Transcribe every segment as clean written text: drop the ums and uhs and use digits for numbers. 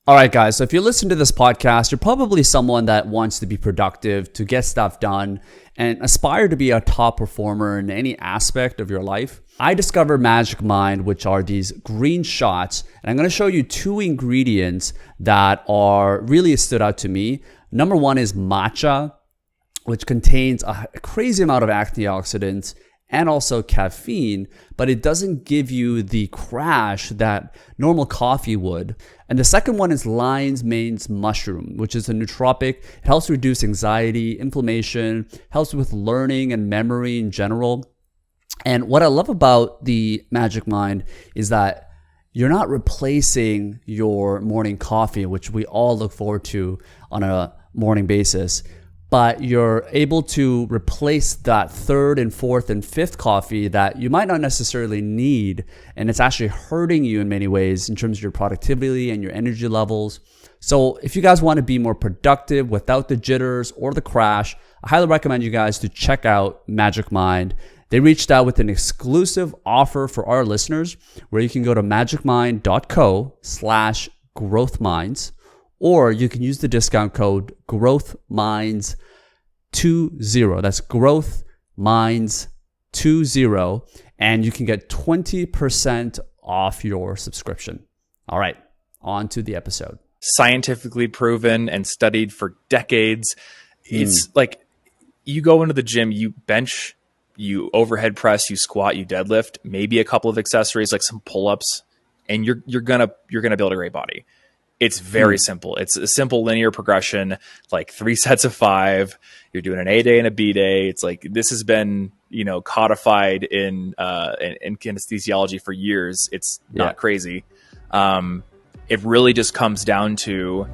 All right, guys. So if you listen to this podcast, you're probably someone that wants to be productive, to get stuff done, and aspire to be a top performer in any aspect of your life. I discovered Magic Mind, which are these green shots. And I'm going to show you two ingredients that are really stood out to me. Number one is matcha, which contains a crazy amount of antioxidants and also caffeine, but it doesn't give you the crash that normal coffee would. And the second one is lion's mane mushroom, which is a nootropic. It helps reduce anxiety, inflammation, helps with learning and memory in general. And what I love about the Magic Mind is that you're not replacing your morning coffee, which we all look forward to on a morning basis, but you're able to replace that third and fourth and fifth coffee that you might not necessarily need. And it's actually hurting you in many ways in terms of your productivity and your energy levels. So if you guys want to be more productive without the jitters or the crash, I highly recommend you guys to check out Magic Mind. They reached out with an exclusive offer for our listeners where you can go to magicmind.co/growthminds, or you can use the discount code GrowthMinds20. That's GrowthMinds20, and you can get 20% off your subscription. All right, on to the episode. Scientifically proven and studied for decades. It's like you go into the gym, you bench, you overhead press, you squat, you deadlift, maybe a couple of accessories like some pull-ups, and you're gonna build a great body. It's very simple. It's a simple linear progression, like 3 sets of 5. You're doing an A day and a B day. It's like this has been, codified in kinesthesiology for years. It's not crazy. It really just comes down to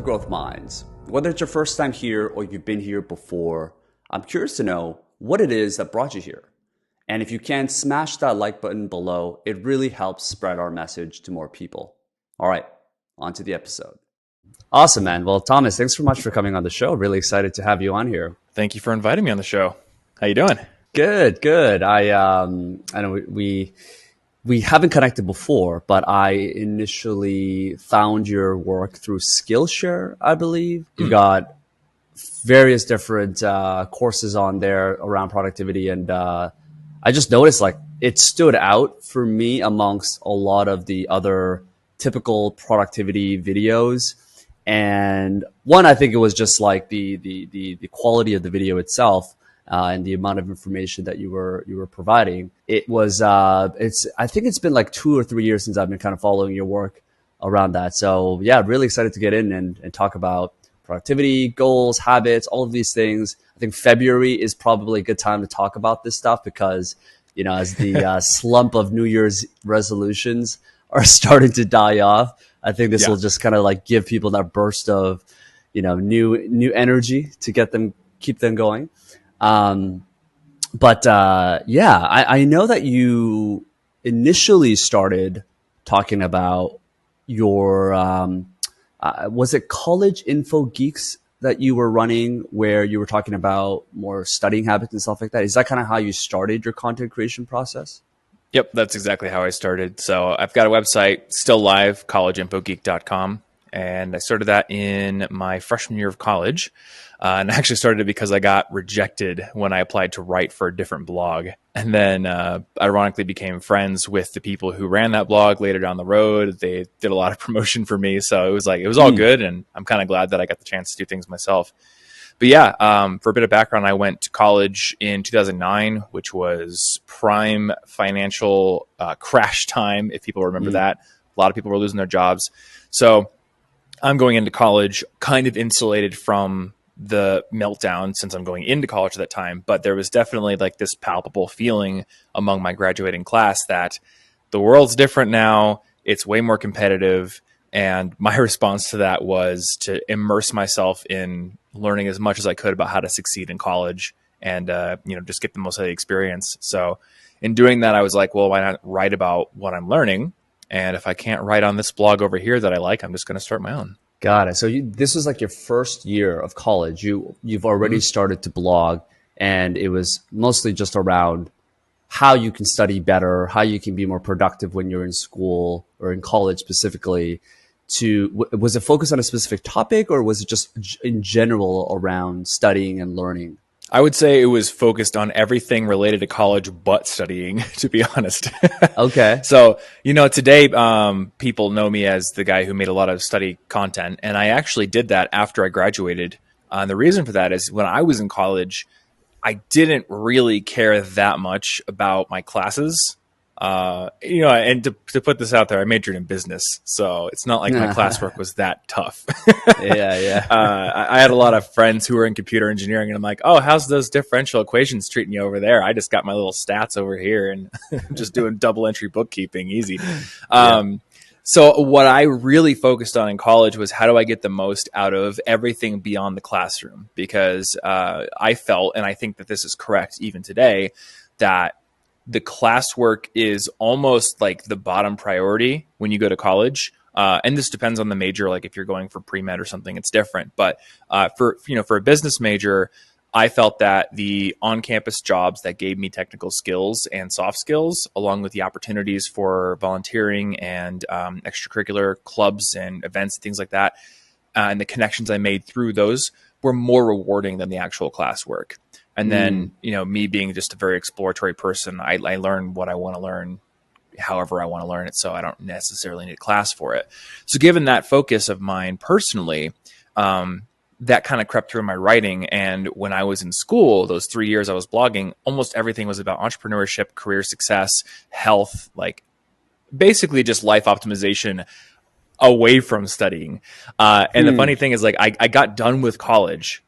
Growth Minds. Whether it's your first time here or you've been here before, I'm curious to know what it is that brought you here. And if you can, smash that like button below. It really helps spread our message to more people. All right, on to the episode. Awesome, man. Well, Thomas, thanks so much for coming on the show. Really excited to have you on here. Thank you for inviting me on the show. How you doing? Good. I know we haven't connected before, but I initially found your work through Skillshare, I believe. You got various different courses on there around productivity. And I just noticed like it stood out for me amongst a lot of the other typical productivity videos. And one, I think it was just like the quality of the video itself. And the amount of information that you were providing. It was I think it's been like 2 or 3 years since I've been kind of following your work around that. So yeah, really excited to get in and talk about productivity, goals, habits, all of these things. I think February is probably a good time to talk about this stuff because, as the slump of New Year's resolutions are starting to die off, I think this will just kind of like give people that burst of, new energy to keep them going. I know that you initially started talking about your, was it College Info Geeks that you were running where you were talking about more studying habits and stuff like that? Is that kind of how you started your content creation process? Yep, that's exactly how I started. So I've got a website still live, collegeinfogeek.com. And I started that in my freshman year of college. And I actually started it because I got rejected when I applied to write for a different blog. And then ironically became friends with the people who ran that blog later down the road. They did a lot of promotion for me. So it was all good. And I'm kind of glad that I got the chance to do things myself. But yeah, for a bit of background, I went to college in 2009, which was prime financial crash time, if people remember that. A lot of people were losing their jobs. So I'm going into college kind of insulated from the meltdown since I'm going into college at that time. But there was definitely like this palpable feeling among my graduating class that the world's different now. It's way more competitive. And my response to that was to immerse myself in learning as much as I could about how to succeed in college and, just get the most out of the experience. So in doing that, I was like, well, why not write about what I'm learning? And if I can't write on this blog over here that I like, I'm just going to start my own. Got it. So this was like your first year of college. You've already started to blog, and it was mostly just around how you can study better, how you can be more productive when you're in school or in college specifically. Was it focused on a specific topic, or was it just in general around studying and learning? I would say it was focused on everything related to college but studying, to be honest. Okay. So, today people know me as the guy who made a lot of study content. And I actually did that after I graduated. And the reason for that is when I was in college, I didn't really care that much about my classes. And to put this out there, I majored in business, so it's not like my classwork was that tough. Yeah. I had a lot of friends who were in computer engineering, and I'm like, oh, how's those differential equations treating you over there? I just got my little stats over here and just doing double entry bookkeeping, easy. So what I really focused on in college was how do I get the most out of everything beyond the classroom? Because I felt, and I think that this is correct even today, that the classwork is almost like the bottom priority when you go to college. And this depends on the major. Like if you're going for pre-med or something, it's different. But for a business major, I felt that the on-campus jobs that gave me technical skills and soft skills, along with the opportunities for volunteering and extracurricular clubs and events and things like that, and the connections I made through those were more rewarding than the actual classwork. And then, me being just a very exploratory person, I learn what I want to learn, however I want to learn it. So I don't necessarily need a class for it. So given that focus of mine personally, that kind of crept through my writing. And when I was in school, those 3 years I was blogging, almost everything was about entrepreneurship, career success, health, like basically just life optimization away from studying. And the funny thing is, like, I got done with college.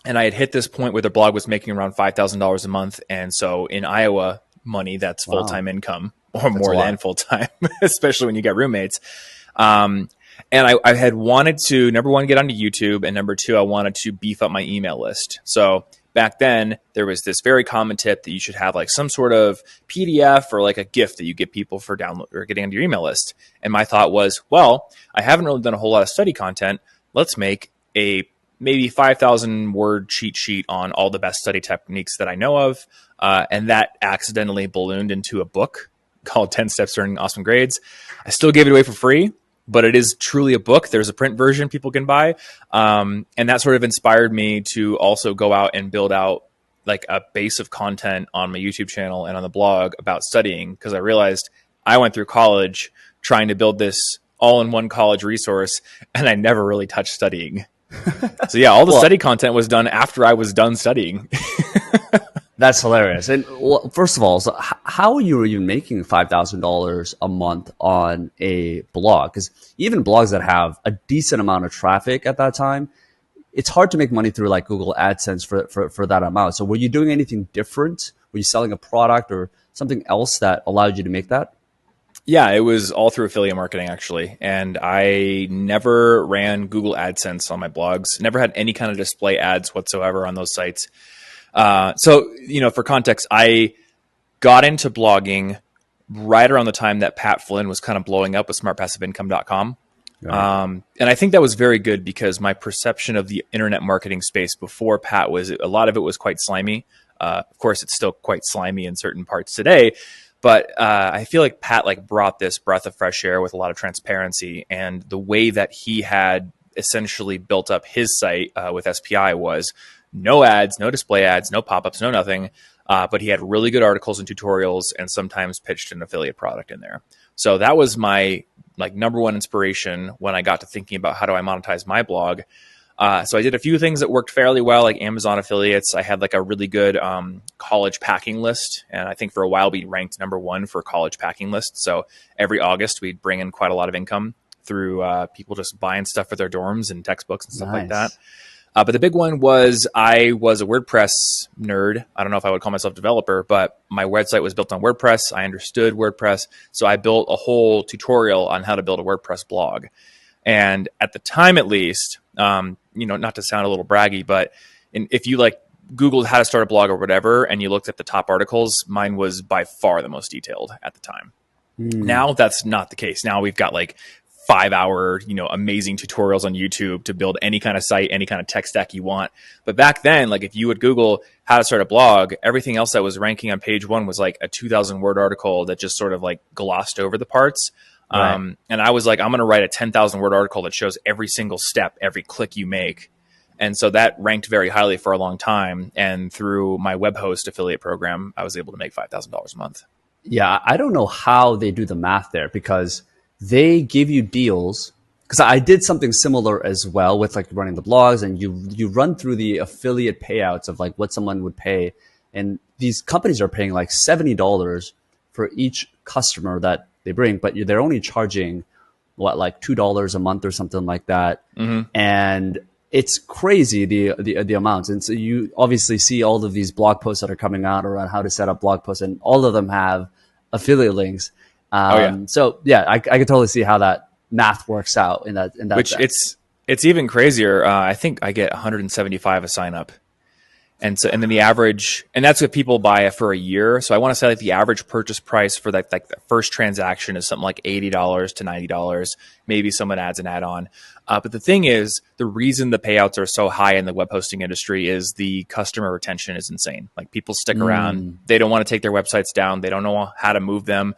And I had hit this point where the blog was making around $5,000 a month. And so in Iowa money, that's full-time income, or that's more than full-time, especially when you get roommates. And I had wanted to, number one, get onto YouTube. And number two, I wanted to beef up my email list. So back then there was this very common tip that you should have like some sort of PDF or like a gift that you give people for download or getting onto your email list. And my thought was, well, I haven't really done a whole lot of study content. Let's make a maybe 5,000 word cheat sheet on all the best study techniques that I know of. And that accidentally ballooned into a book called 10 Steps to Earning Awesome Grades. I still gave it away for free, but it is truly a book. There's a print version people can buy. And that sort of inspired me to also go out and build out like a base of content on my YouTube channel and on the blog about studying. Because I realized I went through college trying to build this all-in-one college resource, and I never really touched studying. So yeah, all the study content was done after I was done studying. That's hilarious. And first of all, so how are you even making $5,000 a month on a blog? Because even blogs that have a decent amount of traffic at that time, it's hard to make money through like Google AdSense for that amount. So were you doing anything different? Were you selling a product or something else that allowed you to make that? Yeah, it was all through affiliate marketing, actually. And I never ran Google AdSense on my blogs, never had any kind of display ads whatsoever on those sites. So, for context, I got into blogging right around the time that Pat Flynn was kind of blowing up with smartpassiveincome.com. Right. And I think that was very good because my perception of the internet marketing space before Pat was, a lot of it was quite slimy. Of course, it's still quite slimy in certain parts today. But I feel like Pat brought this breath of fresh air with a lot of transparency, and the way that he had essentially built up his site with SPI was no ads, no display ads, no pop-ups, no nothing. But he had really good articles and tutorials, and sometimes pitched an affiliate product in there. So that was my number one inspiration when I got to thinking about how do I monetize my blog. So I did a few things that worked fairly well, like Amazon affiliates. I had a really good college packing list. And I think for a while we ranked number one for college packing lists. So every August we'd bring in quite a lot of income through people just buying stuff for their dorms and textbooks and stuff like that. But the big one was I was a WordPress nerd. I don't know if I would call myself a developer, but my website was built on WordPress. I understood WordPress. So I built a whole tutorial on how to build a WordPress blog. And at the time, at least, not to sound a little braggy, but if you Googled how to start a blog or whatever, and you looked at the top articles, mine was by far the most detailed at the time. Now that's not the case. Now we've got like 5-hour, amazing tutorials on YouTube to build any kind of site, any kind of tech stack you want. But back then, like if you would Google how to start a blog, everything else that was ranking on page one was like a 2,000 word article that just sort of like glossed over the parts. Right. And I was like, I'm going to write a 10,000 word article that shows every single step, every click you make. And so that ranked very highly for a long time. And through my web host affiliate program, I was able to make $5,000 a month. Yeah, I don't know how they do the math there, because they give you deals. Because I did something similar as well with like running the blogs, and you run through the affiliate payouts of like what someone would pay. And these companies are paying like $70 for each customer that they bring, but they're only charging like $2 a month or something like that. And it's crazy, the amounts. And so you obviously see all of these blog posts that are coming out around how to set up blog posts, and all of them have affiliate links. So yeah, I can totally see how that math works out in that Which sense. it's even crazier. I think I get 175 a sign up. And then the average, and that's what people buy for a year. So I want to say like the average purchase price for like the first transaction is something like $80 to $90. Maybe someone adds an add-on. But the thing is, the reason the payouts are so high in the web hosting industry is the customer retention is insane. Like people stick around. They don't want to take their websites down. They don't know how to move them.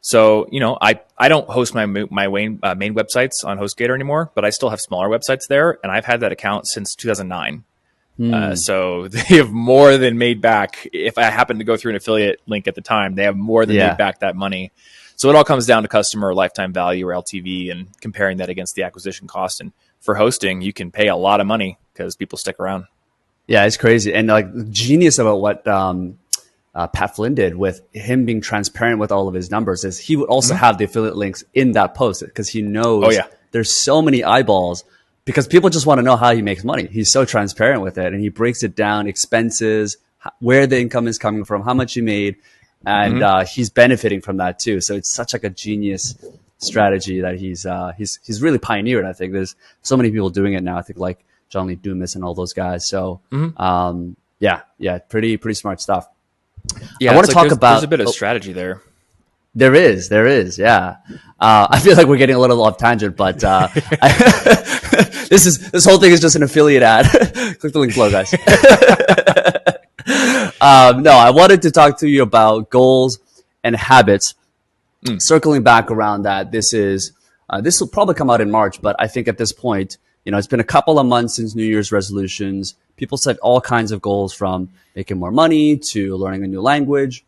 So, I don't host my main websites on HostGator anymore, but I still have smaller websites there. And I've had that account since 2009. So they have more than made back. If I happen to go through an affiliate link at the time, they have more than made back that money. So it all comes down to customer lifetime value, or LTV, and comparing that against the acquisition cost. And for hosting, you can pay a lot of money because people stick around. Yeah, it's crazy. And like genius about what Pat Flynn did with him being transparent with all of his numbers is he would also have the affiliate links in that post, because he knows there's so many eyeballs. Because people just want to know how he makes money. He's so transparent with it, and he breaks it down, expenses, where the income is coming from, how much he made, and he's benefiting from that too. So it's such like a genius strategy that he's really pioneered. I think there's so many people doing it now. I think like John Lee Dumas and all those guys. So pretty smart stuff. Yeah, I want to talk about. There's a bit of strategy there. There is, yeah. I feel like we're getting a little off tangent, but this whole thing is just an affiliate ad. Click the link below, guys. No, I wanted to talk to you about goals and habits. Circling back around that, this will probably come out in March, but I think at this point, it's been a couple of months since New Year's resolutions. People set all kinds of goals, from making more money to learning a new language.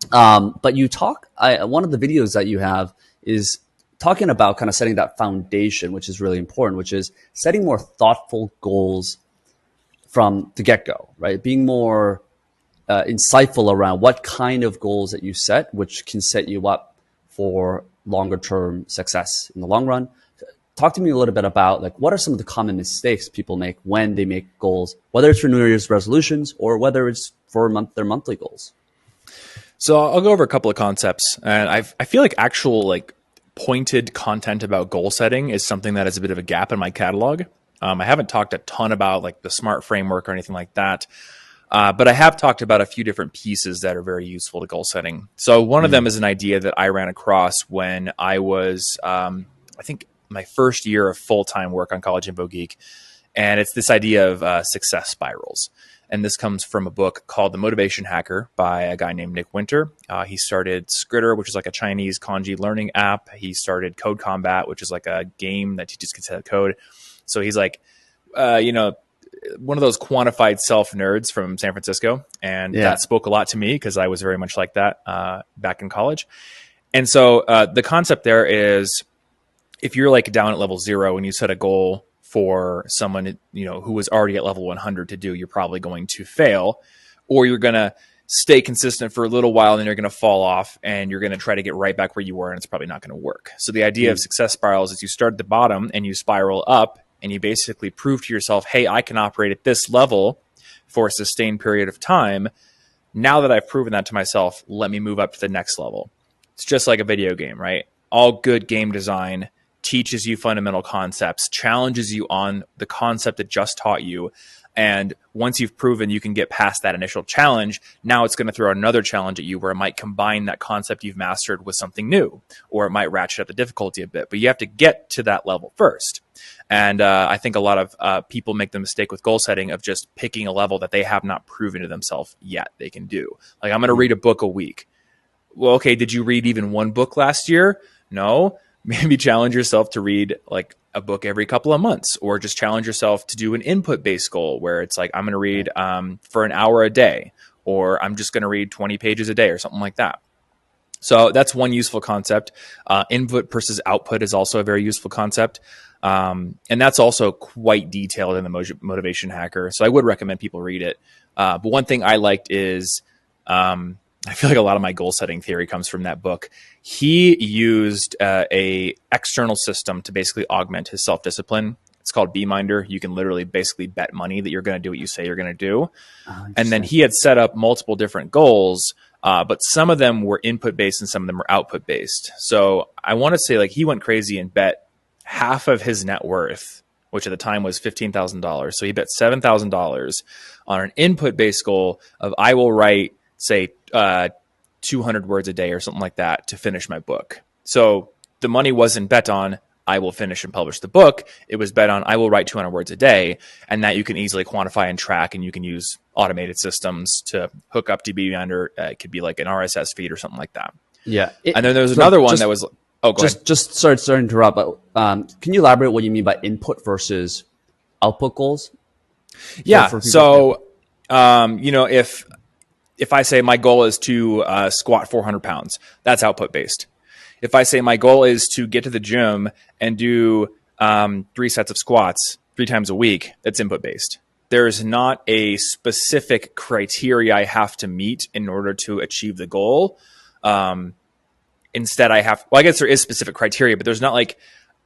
But you talk, one of the videos that you have is talking about kind of setting that foundation, which is really important, which is setting more thoughtful goals from the get-go, right? Being more insightful around what kind of goals that you set, which can set you up for longer term success in the long run. Talk to me a little bit about like what are some of the common mistakes people make when they make goals, whether it's for New Year's resolutions or whether it's for their monthly goals. So I'll go over a couple of concepts, and I feel like actual like pointed content about goal setting is something that is a bit of a gap in my catalog. I haven't talked a ton about like the SMART framework or anything like that, but I have talked about a few different pieces that are very useful to goal setting. So one of them is an idea that I ran across when I was, I think, my first year of full-time work on College Info Geek, and it's this idea of success spirals. And this comes from a book called The Motivation Hacker by a guy named Nick Winter. He started Skritter, which is like a Chinese kanji learning app. He started Code Combat, which is like a game that teaches kids how to code. So he's like, one of those quantified self nerds from San Francisco. And that spoke a lot to me because I was very much like that back in college. And so the concept there is, if you're like down at level 0 and you set a goal for someone, who was already at level 100 to do, you're probably going to fail, or you're going to stay consistent for a little while and then you're going to fall off and you're going to try to get right back where you were, and it's probably not going to work. So the idea of success spirals is you start at the bottom and you spiral up, and you basically prove to yourself, hey, I can operate at this level for a sustained period of time. Now that I've proven that to myself, let me move up to the next level. It's just like a video game, right? All good game design teaches you fundamental concepts, challenges you on the concept it just taught you. And once you've proven you can get past that initial challenge, now it's going to throw another challenge at you where it might combine that concept you've mastered with something new, or it might ratchet up the difficulty a bit. But you have to get to that level first. And I think a lot of people make the mistake with goal setting of just picking a level that they have not proven to themselves yet they can do. Like, I'm going to read a book a week. Well, okay, did you read even one book last year? No. Maybe challenge yourself to read like a book every couple of months, or just challenge yourself to do an input-based goal where it's like, I'm going to read for an hour a day, or I'm just going to read 20 pages a day or something like that. So that's one useful concept. Input versus output is also a very useful concept. And that's also quite detailed in the Motivation Hacker. So I would recommend people read it. But one thing I liked is, I feel like a lot of my goal setting theory comes from that book. He used a external system to basically augment his self-discipline. It's called BeMinder. You can literally basically bet money that you're going to do what you say you're going to do. And then he had set up multiple different goals, but some of them were input-based and some of them were output-based. So I want to say, like, he went crazy and bet half of his net worth, which at the time was $15,000. So he bet $7,000 on an input-based goal of, I will write, say, 200 words a day or something like that to finish my book. So the money wasn't bet on, I will finish and publish the book. It was bet on, I will write 200 words a day. And that you can easily quantify and track, and you can use automated systems to hook up to BeMinder. It could be like an RSS feed or something like that. Yeah. And then there was another one that was, oh, go ahead. Just sorry to interrupt, but can you elaborate what you mean by input versus output goals? Yeah. So, if I say my goal is to squat 400 pounds, that's output based. If I say my goal is to get to the gym and do 3 sets of squats 3 times a week, that's input based. There's not a specific criteria I have to meet in order to achieve the goal. Instead, I guess there is specific criteria, but there's not like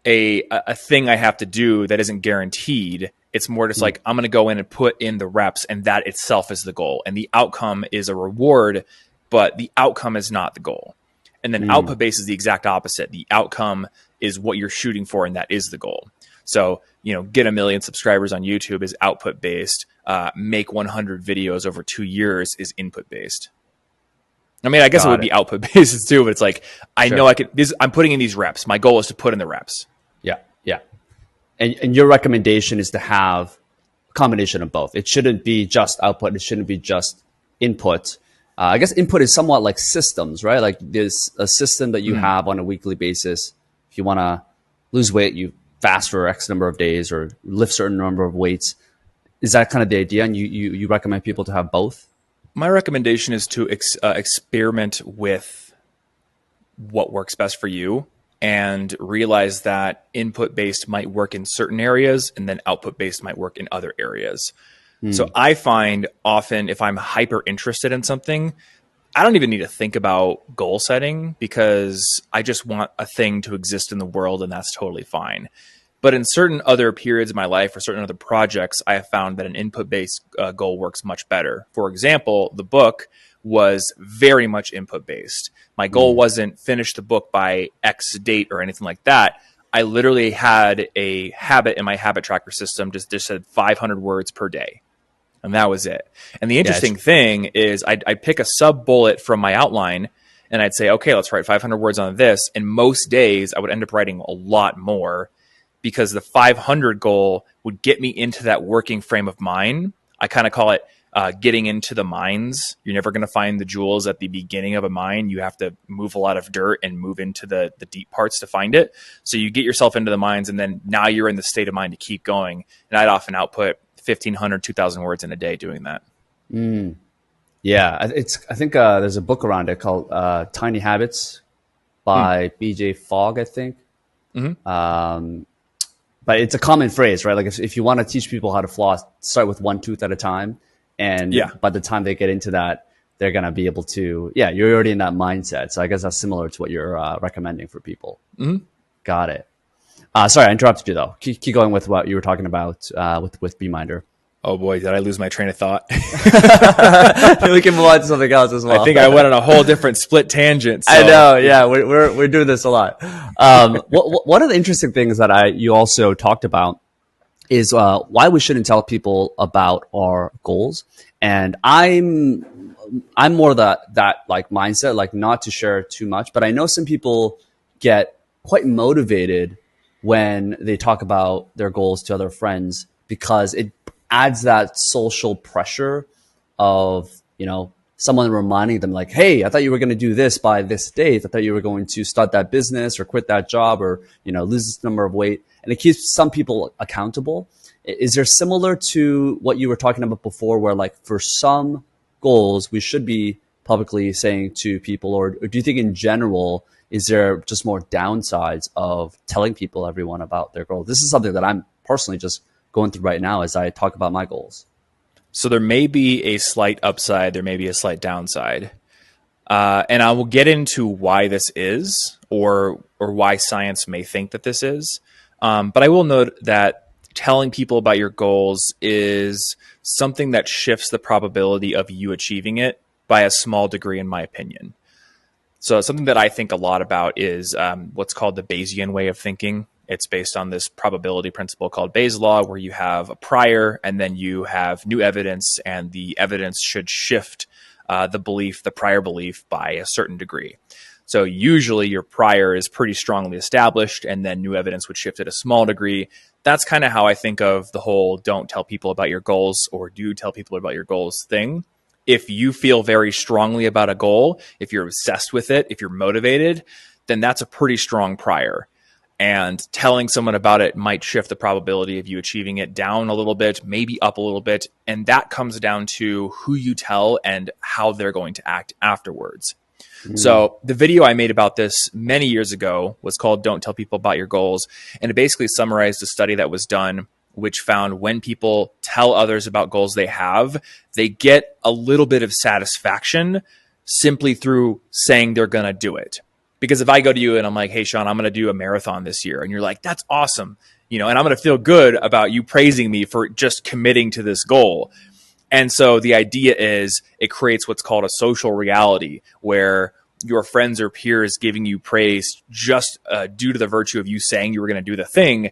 a thing I have to do that isn't guaranteed. It's more just like, I'm going to go in and put in the reps, and that itself is the goal. And the outcome is a reward, but the outcome is not the goal. And then output based is the exact opposite. The outcome is what you're shooting for, and that is the goal. So, get 1 million subscribers on YouTube is output based. Make 100 videos over 2 years is input based. I mean, I guess it would be output based too, but it's like, I know I could, I'm putting in these reps. My goal is to put in the reps. Yeah. Yeah. And your recommendation is to have a combination of both. It shouldn't be just output. It shouldn't be just input. I guess input is somewhat like systems, right? Like there's a system that you have on a weekly basis. If you want to lose weight, you fast for X number of days or lift certain number of weights. Is that kind of the idea? And you recommend people to have both? My recommendation is to experiment with what works best for you, and realize that input-based might work in certain areas and then output-based might work in other areas. So I find often if I'm hyper interested in something, I don't even need to think about goal setting, because I just want a thing to exist in the world, and that's totally fine. But in certain other periods of my life or certain other projects, I have found that an input-based goal works much better. For example, the book was very much input-based. My goal wasn't finish the book by X date or anything like that. I literally had a habit in my habit tracker system, just said 500 words per day. And that was it. And the interesting thing is I'd pick a sub-bullet from my outline, and I'd say, okay, let's write 500 words on this. And most days I would end up writing a lot more, because the 500 goal would get me into that working frame of mind. I kind of call it getting into the mines. You're never going to find the jewels at the beginning of a mine. You have to move a lot of dirt and move into the deep parts to find it. So you get yourself into the mines, and then now you're in the state of mind to keep going. And I'd often output 1,500, 2,000 words in a day doing that. Yeah, I think there's a book around it called Tiny Habits by BJ Fogg, I think. But it's a common phrase, right? Like if you want to teach people how to floss, start with 1 tooth at a time. And by the time they get into that, they're going to be able to, you're already in that mindset. So I guess that's similar to what you're recommending for people. Got it. Sorry, I interrupted you though. Keep going with what you were talking about with BeMinder. Oh boy, did I lose my train of thought? We can move on to something else as well. I think I went on a whole different split tangent. So. I know, yeah, we're doing this a lot. One of the interesting things that you also talked about is why we shouldn't tell people about our goals. And I'm more that like mindset, like not to share too much. But I know some people get quite motivated when they talk about their goals to other friends, because it adds that social pressure of, someone reminding them like, hey, I thought you were going to do this by this date. I thought you were going to start that business or quit that job or, lose this number of weight. And it keeps some people accountable. Is there similar to what you were talking about before, where like for some goals, we should be publicly saying to people, or do you think in general, is there just more downsides of telling people, everyone, about their goals? This is something that I'm personally just going through right now as I talk about my goals. So there may be a slight upside, there may be a slight downside. And I will get into why this is, or why science may think that this is. But I will note that telling people about your goals is something that shifts the probability of you achieving it by a small degree, in my opinion. So something that I think a lot about is what's called the Bayesian way of thinking. It's based on this probability principle called Bayes' law, where you have a prior and then you have new evidence, and the evidence should shift the prior belief by a certain degree. So usually your prior is pretty strongly established, and then new evidence would shift at a small degree. That's kind of how I think of the whole don't tell people about your goals, or do tell people about your goals thing. If you feel very strongly about a goal, if you're obsessed with it, if you're motivated, then that's a pretty strong prior. And telling someone about it might shift the probability of you achieving it down a little bit, maybe up a little bit. And that comes down to who you tell and how they're going to act afterwards. So the video I made about this many years ago was called Don't Tell People About Your Goals. And it basically summarized a study that was done, which found when people tell others about goals they have, they get a little bit of satisfaction simply through saying they're going to do it. Because if I go to you and I'm like, hey, Sean, I'm going to do a marathon this year. And you're like, that's awesome. And I'm going to feel good about you praising me for just committing to this goal. And so the idea is it creates what's called a social reality, where your friends or peers giving you praise just due to the virtue of you saying you were going to do the thing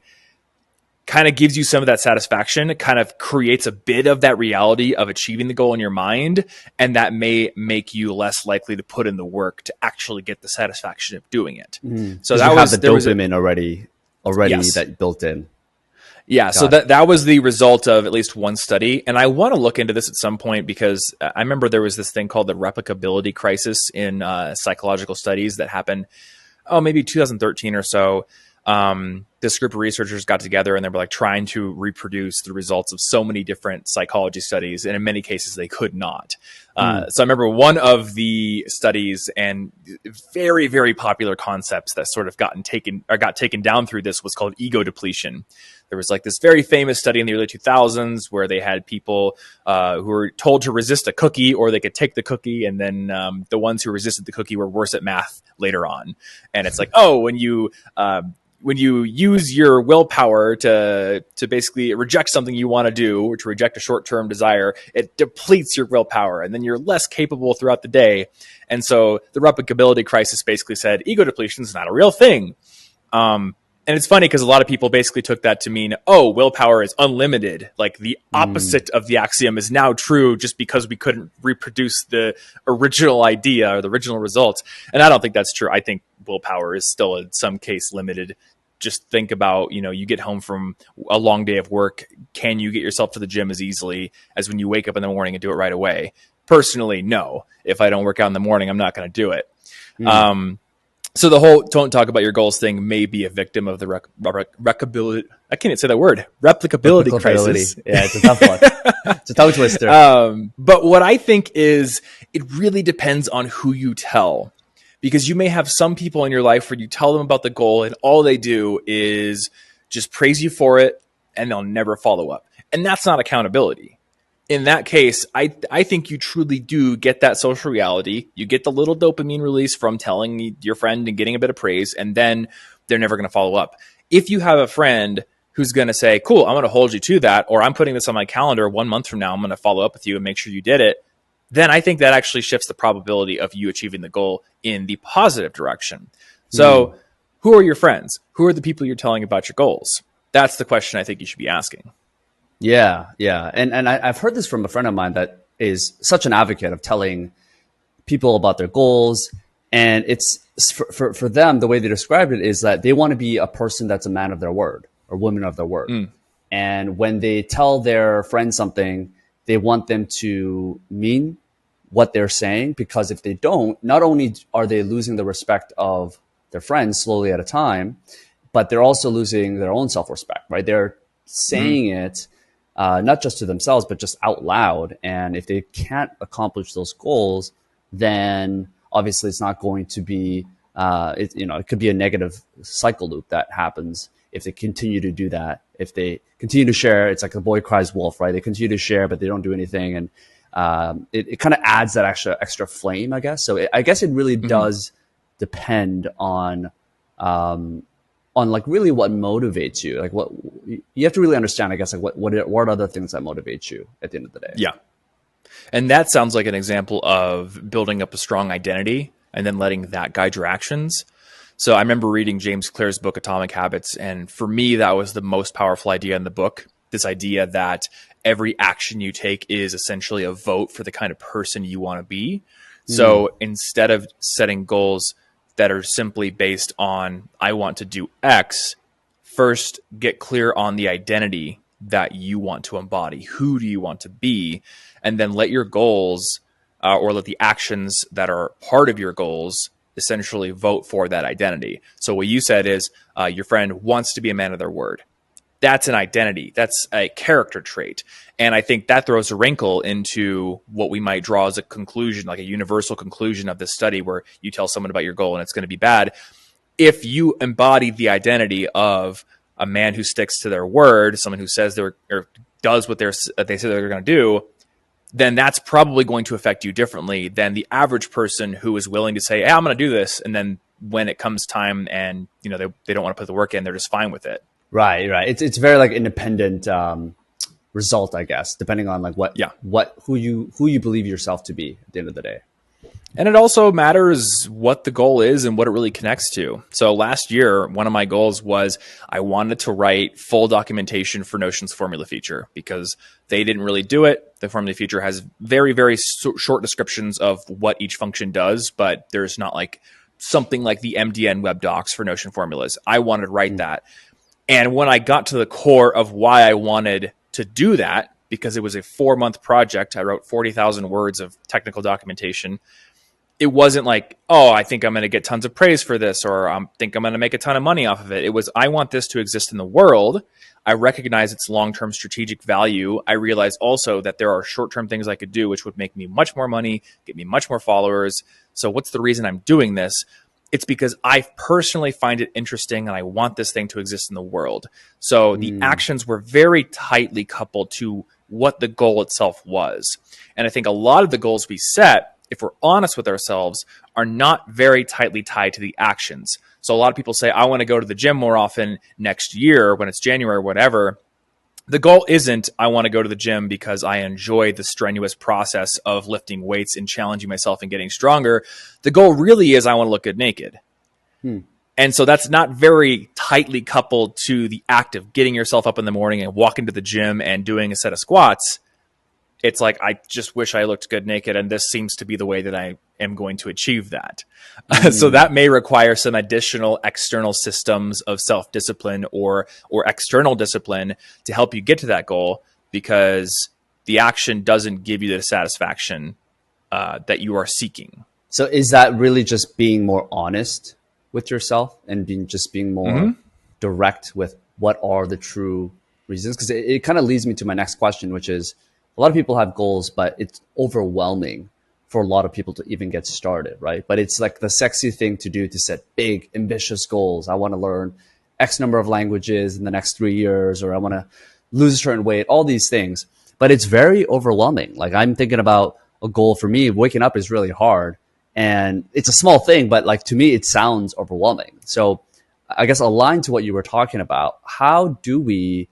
kind of gives you some of that satisfaction. It kind of creates a bit of that reality of achieving the goal in your mind. And that may make you less likely to put in the work to actually get the satisfaction of doing it. So that was the dopamine already yes. that built in. Yeah. So that was the result of at least one study. And I want to look into this at some point, because I remember there was this thing called the replicability crisis in psychological studies that happened, maybe 2013 or so. This group of researchers got together and they were like trying to reproduce the results of so many different psychology studies. And in many cases they could not. So I remember one of the studies, and very, very popular concepts that sort of got taken down through this was called ego depletion. There was like this very famous study in the early 2000s where they had people who were told to resist a cookie, or they could take the cookie. And then the ones who resisted the cookie were worse at math later on. And it's like, when you use your willpower to basically reject something you want to do, or to reject a short-term desire, it depletes your willpower, and then you're less capable throughout the day. And so the replicability crisis basically said ego depletion is not a real thing. And it's funny because a lot of people basically took that to mean, willpower is unlimited. Like the opposite of the axiom is now true just because we couldn't reproduce the original idea or the original results. And I don't think that's true. I think willpower is still in some case limited. Just think about, you get home from a long day of work. Can you get yourself to the gym as easily as when you wake up in the morning and do it right away? Personally, no. If I don't work out in the morning, I'm not going to do it. So the whole don't talk about your goals thing may be a victim of the replicability. I can't even say that word. Replicability crisis. Yeah, it's a tough one. It's a tongue twister. But what I think is it really depends on who you tell. Because you may have some people in your life where you tell them about the goal and all they do is just praise you for it and they'll never follow up. And that's not accountability. In that case, I think you truly do get that social reality. You get the little dopamine release from telling your friend and getting a bit of praise, and then they're never going to follow up. If you have a friend who's going to say, cool, I'm going to hold you to that, or I'm putting this on my calendar 1 month from now, I'm going to follow up with you and make sure you did it, then I think that actually shifts the probability of you achieving the goal in the positive direction. So who are your friends? Who are the people you're telling about your goals? That's the question I think you should be asking. Yeah. And I've heard this from a friend of mine that is such an advocate of telling people about their goals. And it's for them, the way they describe it is that they want to be a person that's a man of their word or woman of their word. And when they tell their friend something, they want them to mean what they're saying, because if they don't, not only are they losing the respect of their friends slowly at a time, but they're also losing their own self-respect, right? They're saying it not just to themselves, but just out loud. And if they can't accomplish those goals, then obviously it's not going to be, it could be a negative cycle loop that happens if they continue to do that. If they continue to share, it's like the boy cries wolf, right? They continue to share, but they don't do anything. And it kind of adds that extra flame, I guess. So I guess it really does depend on like really what motivates you. Like what you have to really understand, I guess, like what are other things that motivate you at the end of the day. Yeah. And that sounds like an example of building up a strong identity and then letting that guide your actions. So I remember reading James Clear's book, Atomic Habits. And for me, that was the most powerful idea in the book. This idea that every action you take is essentially a vote for the kind of person you want to be. So instead of setting goals that are simply based on, I want to do X, first get clear on the identity that you want to embody. Who do you want to be? And then let your goals or let the actions that are part of your goals essentially vote for that identity. So what you said is your friend wants to be a man of their word. That's an identity. That's a character trait. And I think that throws a wrinkle into what we might draw as a conclusion, like a universal conclusion of this study where you tell someone about your goal and it's going to be bad. If you embody the identity of a man who sticks to their word, someone who says or does what they say they're going to do, then that's probably going to affect you differently than the average person who is willing to say, hey, I'm going to do this. And then when it comes time and they don't want to put the work in, they're just fine with it. Right. It's very like independent result, I guess, depending on like who you believe yourself to be at the end of the day. And it also matters what the goal is and what it really connects to. So last year, one of my goals was I wanted to write full documentation for Notion's formula feature because they didn't really do it. The formula feature has very, very short descriptions of what each function does, but there's not like something like the MDN web docs for Notion formulas. I wanted to write that. And when I got to the core of why I wanted to do that, because it was a 4-month project, I wrote 40,000 words of technical documentation. It wasn't like, oh, I think I'm going to get tons of praise for this, or I think I'm going to make a ton of money off of it. It was, I want this to exist in the world. I recognize its long-term strategic value. I realize also that there are short-term things I could do, which would make me much more money, get me much more followers. So what's the reason I'm doing this? It's because I personally find it interesting and I want this thing to exist in the world. So the actions were very tightly coupled to what the goal itself was. And I think a lot of the goals we set, if we're honest with ourselves, are not very tightly tied to the actions. So a lot of people say, I want to go to the gym more often next year when it's January or whatever. The goal isn't, I want to go to the gym because I enjoy the strenuous process of lifting weights and challenging myself and getting stronger. The goal really is, I want to look good naked. And so that's not very tightly coupled to the act of getting yourself up in the morning and walking to the gym and doing a set of squats. It's like, I just wish I looked good naked, and this seems to be the way that I am going to achieve that. So that may require some additional external systems of self-discipline or external discipline to help you get to that goal, because the action doesn't give you the satisfaction that you are seeking. So is that really just being more honest with yourself and being more direct with what are the true reasons? Because it kind of leads me to my next question, which is, a lot of people have goals, but it's overwhelming for a lot of people to even get started, right? But it's like the sexy thing to do to set big, ambitious goals. I want to learn X number of languages in the next 3 years, or I want to lose a certain weight, all these things. But it's very overwhelming. Like, I'm thinking about a goal for me, waking up is really hard. And it's a small thing, but like to me, it sounds overwhelming. So I guess aligned to what you were talking about, how do we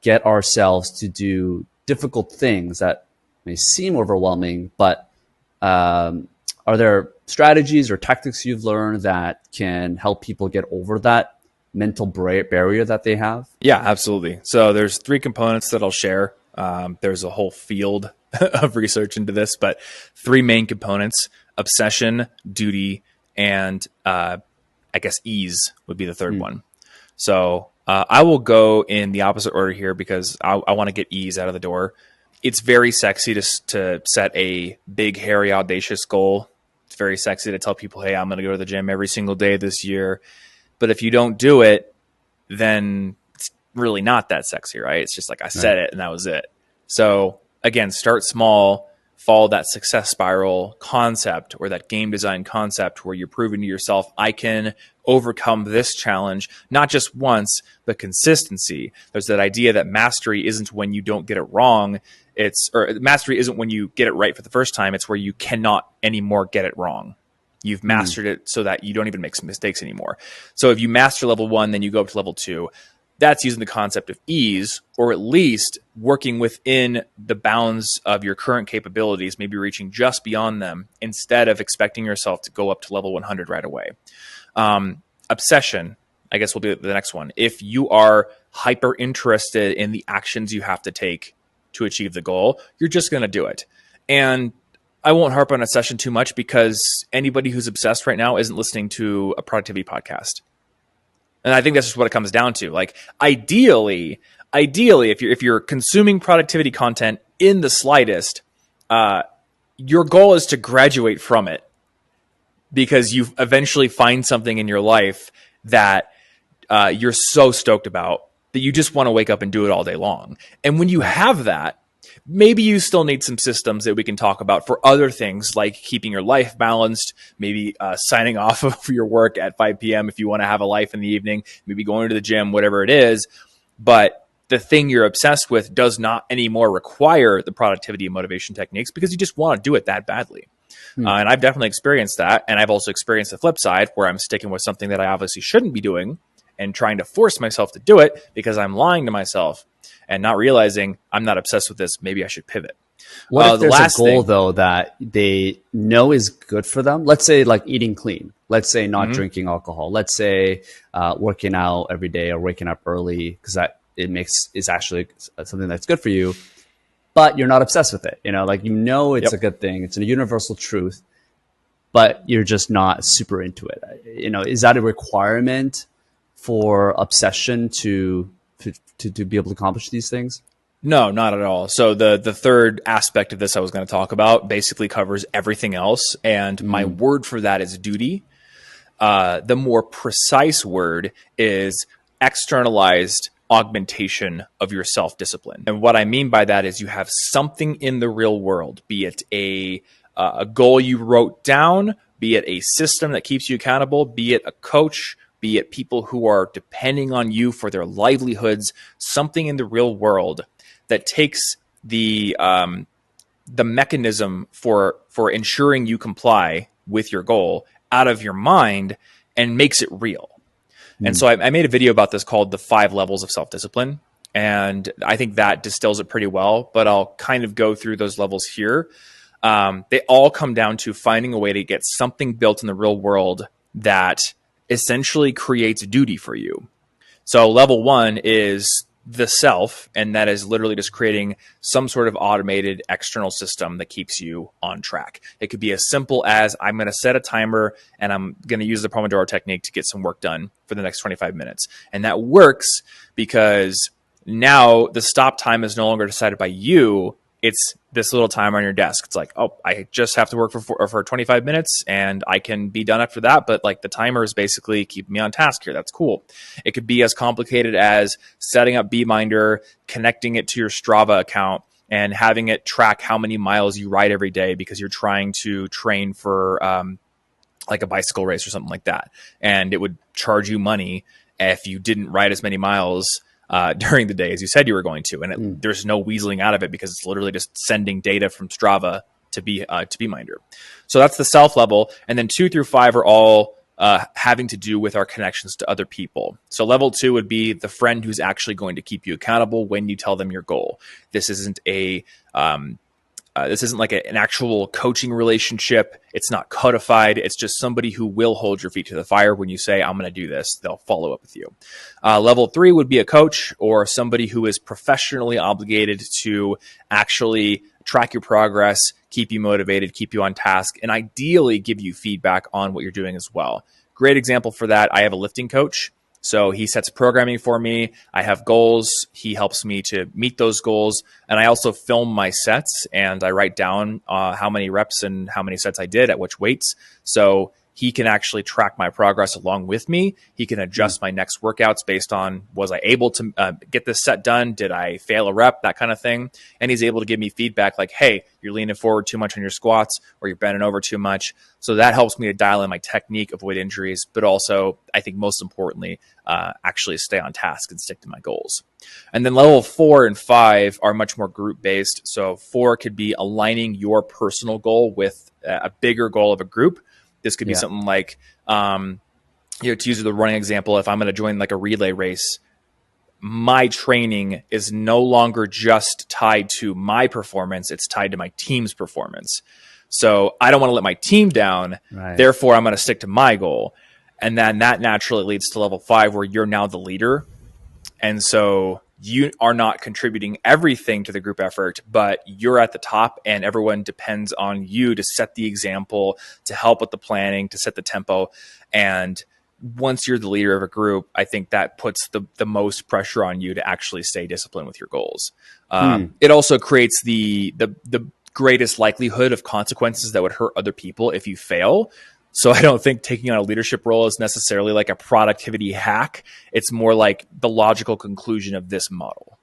get ourselves to do difficult things that may seem overwhelming, but are there strategies or tactics you've learned that can help people get over that mental barrier that they have? Yeah, absolutely. So there's 3 components that I'll share. There's a whole field of research into this, but 3 main components: obsession, duty, and I guess ease would be the third one. So I will go in the opposite order here because I want to get ease out of the door. It's very sexy to set a big, hairy, audacious goal. It's very sexy to tell people, hey, I'm going to go to the gym every single day this year. But if you don't do it, then it's really not that sexy, right? It's just like I said it and that was it. So again, start small, follow that success spiral concept or that game design concept where you're proving to yourself, I can overcome this challenge, not just once, but consistency. There's that idea that mastery isn't when you don't get it wrong. Mastery isn't when you get it right for the first time. It's where you cannot anymore get it wrong. You've mastered it so that you don't even make some mistakes anymore. So if you master level 1, then you go up to level 2. That's using the concept of ease, or at least working within the bounds of your current capabilities, maybe reaching just beyond them instead of expecting yourself to go up to level 100 right away. Obsession, I guess, will be the next one. If you are hyper interested in the actions you have to take to achieve the goal, you're just going to do it. And I won't harp on obsession too much because anybody who's obsessed right now isn't listening to a productivity podcast. And I think that's just what it comes down to. Like ideally, if you're consuming productivity content in the slightest, your goal is to graduate from it because you eventually find something in your life that you're so stoked about that you just want to wake up and do it all day long. And when you have that, maybe you still need some systems that we can talk about for other things like keeping your life balanced, maybe signing off of your work at 5 p.m. if you want to have a life in the evening, maybe going to the gym, whatever it is. But the thing you're obsessed with does not anymore require the productivity and motivation techniques because you just want to do it that badly. And I've definitely experienced that. And I've also experienced the flip side where I'm sticking with something that I obviously shouldn't be doing and trying to force myself to do it because I'm lying to myself and not realizing I'm not obsessed with this. Maybe I should pivot. What if there's a goal, though, that they know is good for them? Let's say like eating clean. Let's say not drinking alcohol. Let's say working out every day or waking up early because is actually something that's good for you, but you're not obsessed with it. It's a good thing. It's a universal truth, but you're just not super into it. Is that a requirement for obsession to be able to accomplish these things? No, not at all. So the third aspect of this I was going to talk about basically covers everything else. And my word for that is duty. The more precise word is externalized augmentation of your self-discipline. And what I mean by that is you have something in the real world, be it a goal you wrote down, be it a system that keeps you accountable, be it a coach, be it people who are depending on you for their livelihoods, something in the real world that takes the mechanism for ensuring you comply with your goal out of your mind and makes it real. And so I made a video about this called The 5 Levels of Self-Discipline. And I think that distills it pretty well, but I'll kind of go through those levels here. They all come down to finding a way to get something built in the real world that essentially creates duty for you. So level 1 is the self, and that is literally just creating some sort of automated external system that keeps you on track. It could be as simple as I'm going to set a timer and I'm going to use the Pomodoro technique to get some work done for the next 25 minutes. And that works because now the stop time is no longer decided by you. It's this little timer on your desk. It's like, oh, I just have to work for 25 minutes and I can be done after that. But like the timer is basically keeping me on task here. That's cool. It could be as complicated as setting up BeMinder, connecting it to your Strava account and having it track how many miles you ride every day because you're trying to train for like a bicycle race or something like that. And it would charge you money if you didn't ride as many miles during the day as you said you were going to. And there's no weaseling out of it because it's literally just sending data from Strava to BeMinder. So that's the self level. And then 2 through 5 are all having to do with our connections to other people. So level 2 would be the friend who's actually going to keep you accountable when you tell them your goal. This isn't like an actual coaching relationship. It's not codified. It's just somebody who will hold your feet to the fire when you say, I'm going to do this. They'll follow up with you. Level 3 would be a coach or somebody who is professionally obligated to actually track your progress, keep you motivated, keep you on task, and ideally give you feedback on what you're doing as well. Great example for that. I have a lifting coach. So he sets programming for me. I have goals. He helps me to meet those goals. And I also film my sets and I write down how many reps and how many sets I did at which weights. So he can actually track my progress along with me. He can adjust my next workouts based on, was I able to get this set done? Did I fail a rep? That kind of thing. And he's able to give me feedback like, hey, you're leaning forward too much on your squats or you're bending over too much. So that helps me to dial in my technique, avoid injuries, but also, I think most importantly, actually stay on task and stick to my goals. And then level 4 and 5 are much more group based. So 4 could be aligning your personal goal with a bigger goal of a group. This could be something like, to use the running example, if I'm going to join like a relay race, my training is no longer just tied to my performance. It's tied to my team's performance. So I don't want to let my team down. Right. Therefore, I'm going to stick to my goal. And then that naturally leads to level 5 where you're now the leader. And so you are not contributing everything to the group effort, but you're at the top and everyone depends on you to set the example, to help with the planning, to set the tempo. And once you're the leader of a group, I think that puts the most pressure on you to actually stay disciplined with your goals. It also creates the greatest likelihood of consequences that would hurt other people if you fail. So I don't think taking on a leadership role is necessarily like a productivity hack. It's more like the logical conclusion of this model.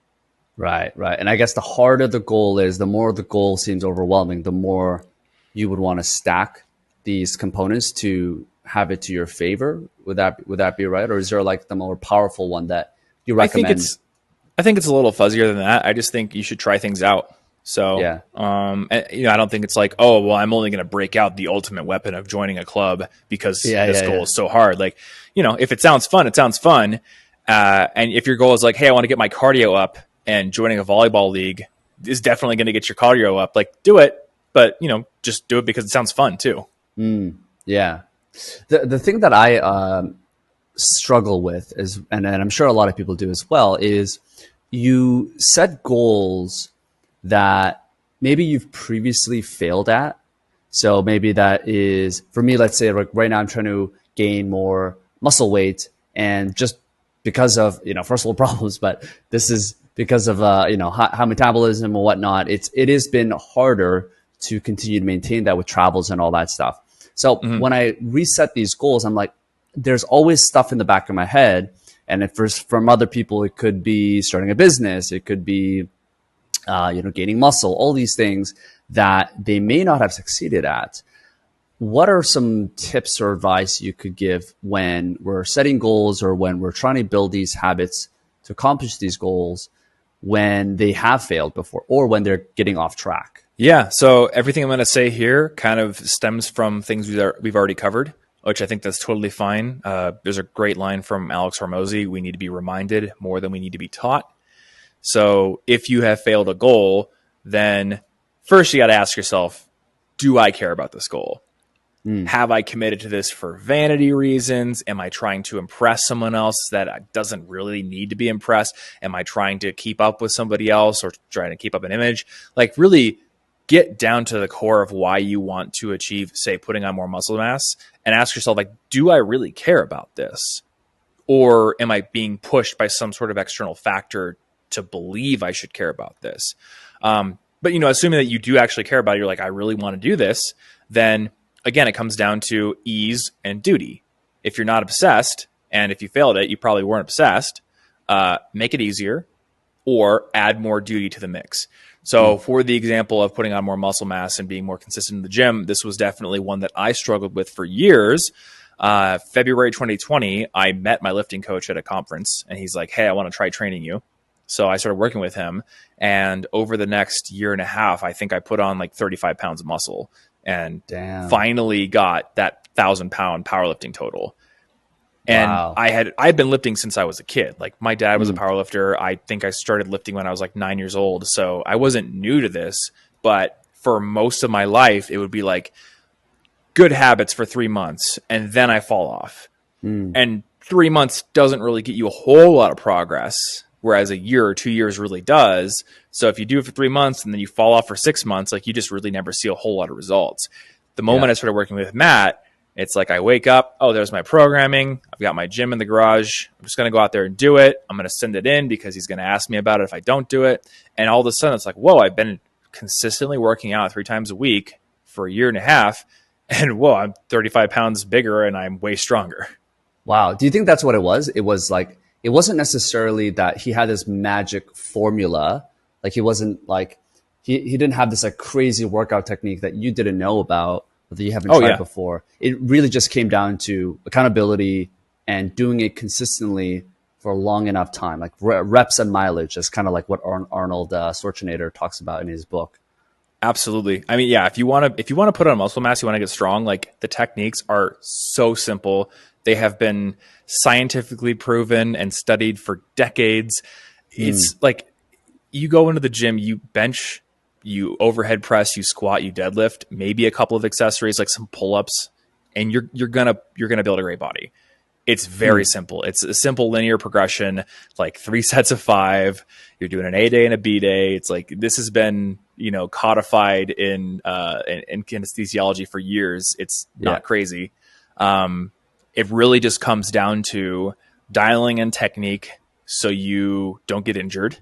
Right. And I guess the harder the goal is, the more the goal seems overwhelming, the more you would want to stack these components to have it to your favor. Would that be right? Or is there like the more powerful one that you recommend? I think it's a little fuzzier than that. I just think you should try things out. So, I don't think it's like, oh, well, I'm only going to break out the ultimate weapon of joining a club because this goal is so hard. Like, if it sounds fun, it sounds fun. And if your goal is like, hey, I want to get my cardio up, and joining a volleyball league is definitely going to get your cardio up, like do it, but just do it because it sounds fun too. Yeah. The thing that I struggle with is, and I'm sure a lot of people do as well, is you set goals that maybe you've previously failed at. So maybe that is, for me, let's say like right now I'm trying to gain more muscle weight, and just because of, first world problems, but this is because of, high metabolism and whatnot, it has been harder to continue to maintain that with travels and all that stuff. So when I reset these goals, I'm like, there's always stuff in the back of my head. And if from other people, it could be starting a business, it could be gaining muscle, all these things that they may not have succeeded at. What are some tips or advice you could give when we're setting goals or when we're trying to build these habits to accomplish these goals when they have failed before or when they're getting off track? Yeah. So everything I'm going to say here kind of stems from things we've already covered, which I think that's totally fine. There's a great line from Alex Hormozy: we need to be reminded more than we need to be taught. So if you have failed a goal, then first you got to ask yourself, do I care about this goal? Have I committed to this for vanity reasons? Am I trying to impress someone else that doesn't really need to be impressed? Am I trying to keep up with somebody else or trying to keep up an image? Like really get down to the core of why you want to achieve, say, putting on more muscle mass, and ask yourself, like, do I really care about this? Or am I being pushed by some sort of external factor to believe I should care about this? But, assuming that you do actually care about it, you're like, I really want to do this, then again, it comes down to ease and duty. If you're not obsessed, and if you failed it, you probably weren't obsessed, make it easier or add more duty to the mix. So for the example of putting on more muscle mass and being more consistent in the gym, this was definitely one that I struggled with for years. February 2020, I met my lifting coach at a conference, and he's like, hey, I want to try training you. So I started working with him, and over the next year and a half, I think I put on like 35 pounds of muscle, and finally got that 1,000-pound powerlifting total. And Wow. I'd been lifting since I was a kid. Like my dad was a power lifter. I think I started lifting when I was like 9 years old. So I wasn't new to this, but for most of my life, it would be like good habits for 3 months and then I fall off. And 3 months doesn't really get you a whole lot of progress, whereas a year or 2 years really does. So if you do it for 3 months and then you fall off for 6 months, like you just really never see a whole lot of results. The moment I started working with Matt, it's like I wake up, oh, there's my programming. I've got my gym in the garage. I'm just going to go out there and do it. I'm going to send it in because he's going to ask me about it if I don't do it. And all of a sudden it's like, whoa, I've been consistently working out 3 times a week for a year and a half. And whoa, I'm 35 pounds bigger and I'm way stronger. Wow. Do you think that's what it was? It was like, it wasn't necessarily that he had this magic formula. Like he wasn't like, he didn't have this like crazy workout technique that you didn't know about, or that you haven't tried before. It really just came down to accountability and doing it consistently for a long enough time, like reps and mileage. Is kind of like what Arnold Schwarzenegger talks about in his book. Absolutely. I mean, yeah, if you want to put on muscle mass, you want to get strong, like the techniques are so simple. They have been scientifically proven and studied for decades. It's like you go into the gym, you bench, you overhead press, you squat, you deadlift, maybe a couple of accessories like some pull-ups, and you're gonna build a great body. It's very simple. It's a simple linear progression, like 3 sets of 5. You're doing an A day and a B day. It's like this has been, codified in kinesthesiology for years. It's not crazy. It really just comes down to dialing in technique so you don't get injured.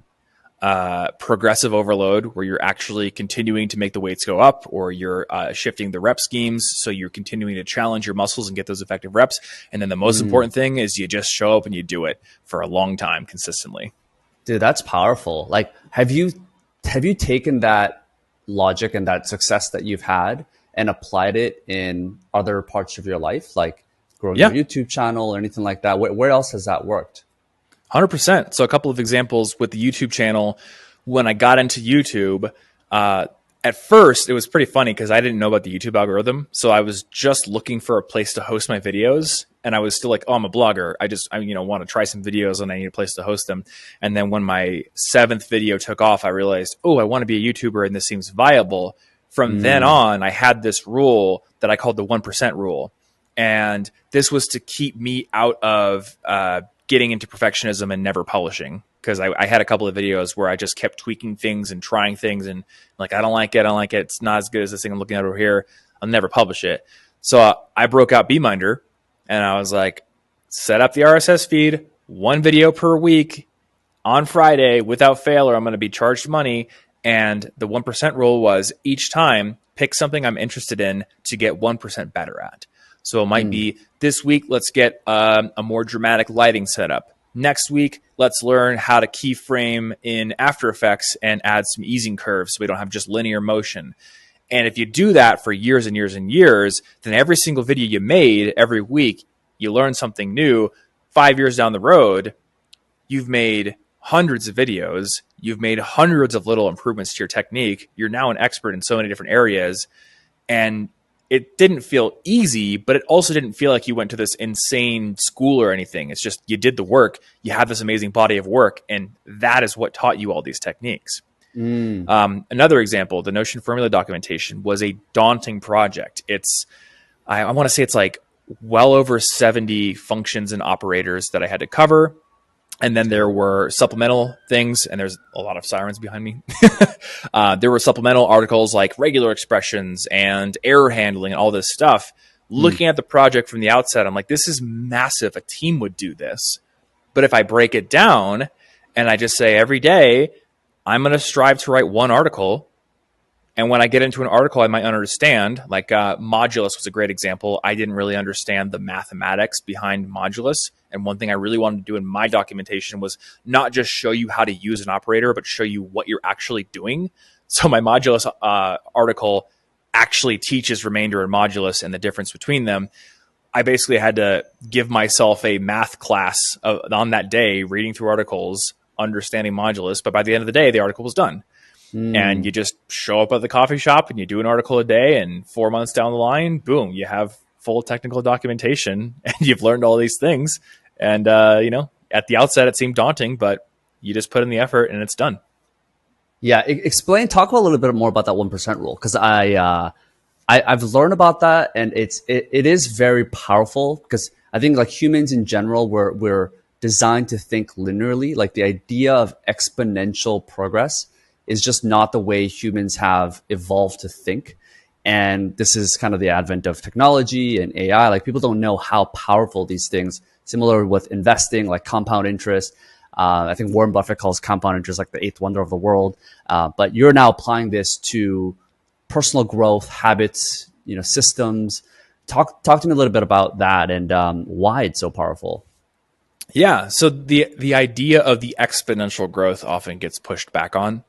Progressive overload, where you're actually continuing to make the weights go up, or you're shifting the rep schemes so you're continuing to challenge your muscles and get those effective reps. And then the most important thing is you just show up and you do it for a long time consistently. Dude, that's powerful. Like, have you taken that logic and that success that you've had and applied it in other parts of your life, like growing your YouTube channel or anything like that? Where else has that worked? 100%. So a couple of examples with the YouTube channel. When I got into YouTube, at first it was pretty funny because I didn't know about the YouTube algorithm. So I was just looking for a place to host my videos. And I was still like, oh, I'm a blogger. I want to try some videos and I need a place to host them. And then when my 7th video took off, I realized, oh, I want to be a YouTuber and this seems viable. From then on, I had this rule that I called the 1% rule. And this was to keep me out of getting into perfectionism and never publishing, because I had a couple of videos where I just kept tweaking things and trying things and like, I don't like it. It's not as good as this thing I'm looking at over here. I'll never publish it. So I broke out Beeminder and I was like, set up the RSS feed, 1 video per week on Friday without fail, or I'm going to be charged money. And the 1% rule was each time pick something I'm interested in to get 1% better at. So it might be this week, let's get a more dramatic lighting setup. Next week, let's learn how to keyframe in After Effects and add some easing curves so we don't have just linear motion. And if you do that for years and years and years, then every single video you made every week, you learn something new. 5 years down the road, you've made hundreds of videos. You've made hundreds of little improvements to your technique. You're now an expert in so many different areas. And it didn't feel easy, but it also didn't feel like you went to this insane school or anything. It's just you did the work, you have this amazing body of work, and that is what taught you all these techniques. Another example, the Notion formula documentation was a daunting project. I want to say it's like well over 70 functions and operators that I had to cover. And then there were supplemental things, and there's a lot of sirens behind me. There were supplemental articles like regular expressions and error handling and all this stuff. Looking at the project from the outset, I'm like, this is massive. A team would do this. But if I break it down and I just say every day, I'm going to strive to write 1 article. And when I get into an article I might understand, like modulus was a great example. I didn't really understand the mathematics behind modulus. And one thing I really wanted to do in my documentation was not just show you how to use an operator, but show you what you're actually doing. So my modulus article actually teaches remainder and modulus and the difference between them. I basically had to give myself a math class on that day, reading through articles, understanding modulus. But by the end of the day, the article was done. And you just show up at the coffee shop and you do an article a day, and 4 months down the line, boom, you have full technical documentation and you've learned all these things. And, you know, at the outset, it seemed daunting, but you just put in the effort and it's done. Yeah. Talk a little bit more about that 1% rule. Cause I've learned about that, and it is very powerful, because I think like humans in general, we're designed to think linearly. Like the idea of exponential progress is just not the way humans have evolved to think. And this is kind of the advent of technology and AI. Like people don't know how powerful these things, similar with investing, like compound interest. I think Warren Buffett calls compound interest like the eighth wonder of the world. But you're now applying this to personal growth, habits, systems. Talk to me a little bit about that and why it's so powerful. Yeah. So the idea of the exponential growth often gets pushed back on.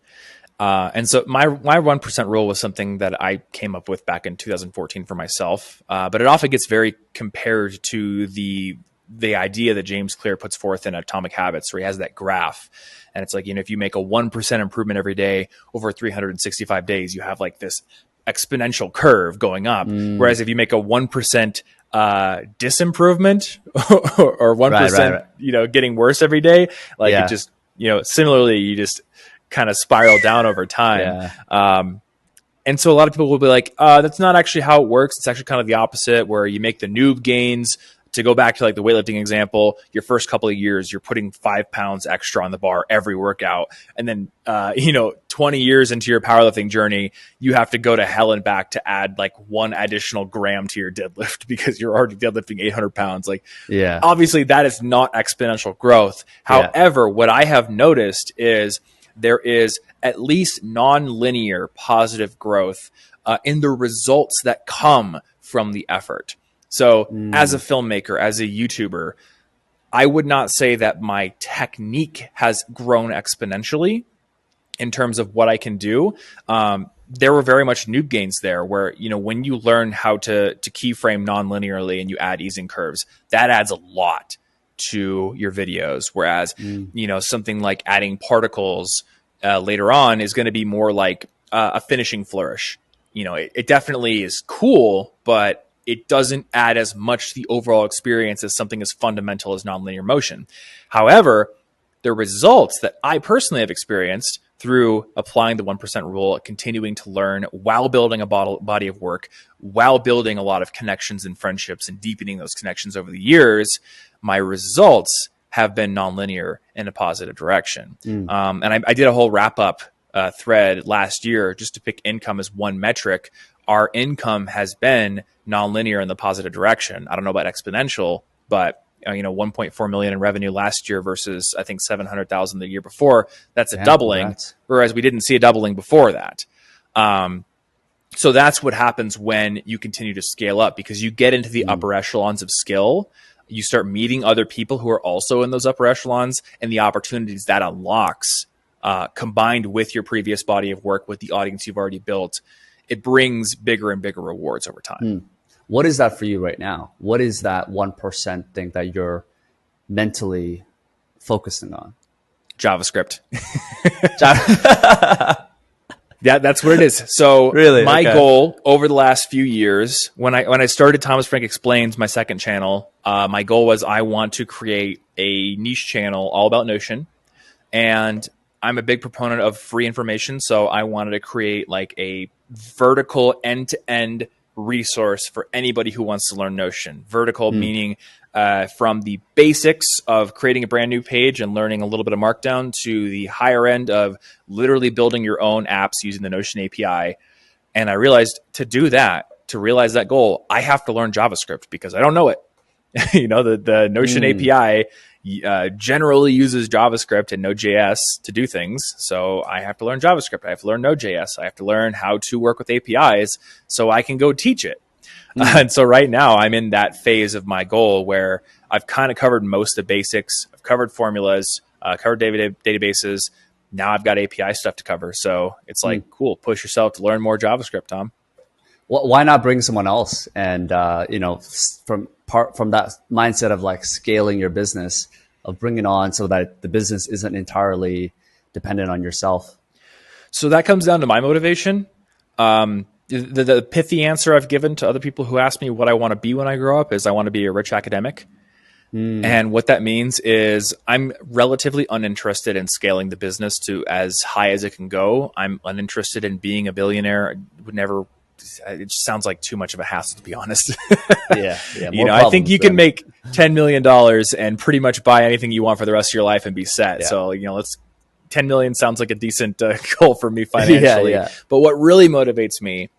And so my 1% rule was something that I came up with back in 2014 for myself. But it often gets very compared to the idea that James Clear puts forth in Atomic Habits, where he has that graph. And it's like, if you make a 1% improvement every day over 365 days, you have like this exponential curve going up. Whereas if you make a 1% disimprovement or 1%, right. Getting worse every day, like it just, similarly, you just kind of spiral down over time. Yeah. And so a lot of people will be like, that's not actually how it works. It's actually kind of the opposite, where you make the noob gains. To go back to like the weightlifting example, your first couple of years, you're putting 5 pounds extra on the bar every workout. And then, 20 years into your powerlifting journey, you have to go to hell and back to add like 1 additional gram to your deadlift because you're already deadlifting 800 pounds. Like, obviously that is not exponential growth. However, what I have noticed is there is at least non-linear positive growth in the results that come from the effort. So as a filmmaker, as a YouTuber, I would not say that my technique has grown exponentially in terms of what I can do. There were very much noob gains there where, when you learn how to keyframe non-linearly and you add easing curves, that adds a lot to your videos. Whereas, something like adding particles later on is going to be more like a finishing flourish. It definitely is cool, but it doesn't add as much to the overall experience as something as fundamental as nonlinear motion. However, the results that I personally have experienced through applying the 1% rule, continuing to learn while building a body of work, while building a lot of connections and friendships and deepening those connections over the years, my results have been nonlinear in a positive direction. And I did a whole wrap-up thread last year just to pick income as one metric. Our income has been nonlinear in the positive direction. I don't know about exponential, but 1.4 million in revenue last year versus I think 700,000 the year before. That's a doubling, whereas we didn't see a doubling before that. So that's what happens when you continue to scale up, because you get into the upper echelons of skill. You start meeting other people who are also in those upper echelons, and the opportunities that unlocks, combined with your previous body of work, with the audience you've already built, it brings bigger and bigger rewards over time. What is that for you right now? What is that 1% thing that you're mentally focusing on? JavaScript. That's what it is. So really? My goal over the last few years, when I started Thomas Frank Explains, my second channel, my goal was I want to create a niche channel all about Notion. And I'm a big proponent of free information. So I wanted to create like a vertical end-to-end resource for anybody who wants to learn Notion. Vertical meaning from the basics of creating a brand new page and learning a little bit of Markdown to the higher end of literally building your own apps using the Notion API. And I realized to do that, to realize that goal, I have to learn JavaScript because I don't know it. The Notion API generally uses JavaScript and Node.js to do things. So I have to learn JavaScript. I have to learn Node.js. I have to learn how to work with APIs so I can go teach it. And so right now I'm in that phase of my goal where I've kind of covered most of the basics. I've covered formulas, covered databases. Now I've got API stuff to cover. So it's like, cool, push yourself to learn more JavaScript, Tom. Well, why not bring someone else? And, from that mindset of like scaling your business, of bringing on so that the business isn't entirely dependent on yourself. So that comes down to my motivation. the pithy answer I've given to other people who ask me what I want to be when I grow up is I want to be a rich academic. And what that means is I'm relatively uninterested in scaling the business to as high as it can go. I'm uninterested in being a billionaire. I would never. It just sounds like too much of a hassle, to be honest. Yeah. I think you can make $10 million and pretty much buy anything you want for the rest of your life and be set. Yeah. So, let's 10 million sounds like a decent goal for me financially. Yeah. But what really motivates me,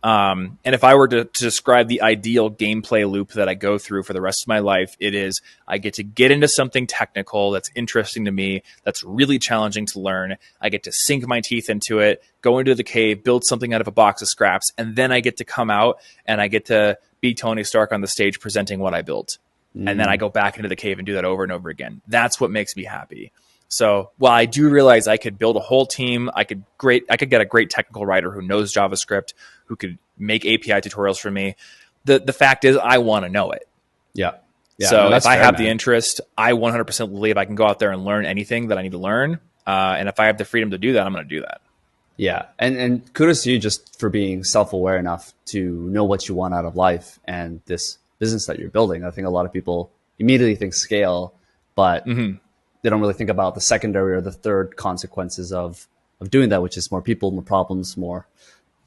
and if I were to describe the ideal gameplay loop that I go through for the rest of my life, it is I get into something technical that's interesting to me, that's really challenging to learn. I get to sink my teeth into it, go into the cave, build something out of a box of scraps, and then I get to come out and I get to be Tony Stark on the stage presenting what I built. And then I go back into the cave and do that over and over again. That's what makes me happy. So while I do realize I could build a whole team, I could get a great technical writer who knows JavaScript, who could make API tutorials for me. The fact is I want to know it. Yeah. So if I have the interest, I 100% believe I can go out there and learn anything that I need to learn. And if I have the freedom to do that, I'm going to do that. Yeah. And kudos to you just for being self-aware enough to know what you want out of life and this business that you're building. I think a lot of people immediately think scale, but they don't really think about the secondary or the third consequences of doing that, which is more people, more problems, more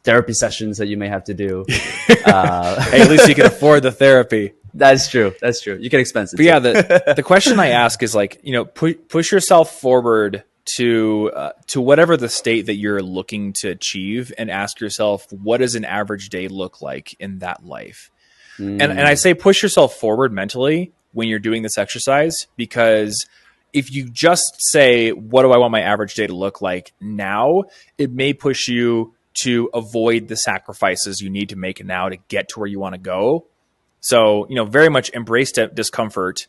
therapy sessions that you may have to do. Hey, at least you can afford the therapy. That's true. You can expense it. But yeah, the question I ask is like, push yourself forward to whatever the state that you're looking to achieve and ask yourself, what does an average day look like in that life? And I say push yourself forward mentally when you're doing this exercise, because if you just say, what do I want my average day to look like now, it may push you to avoid the sacrifices you need to make now to get to where you want to go. So, very much embrace discomfort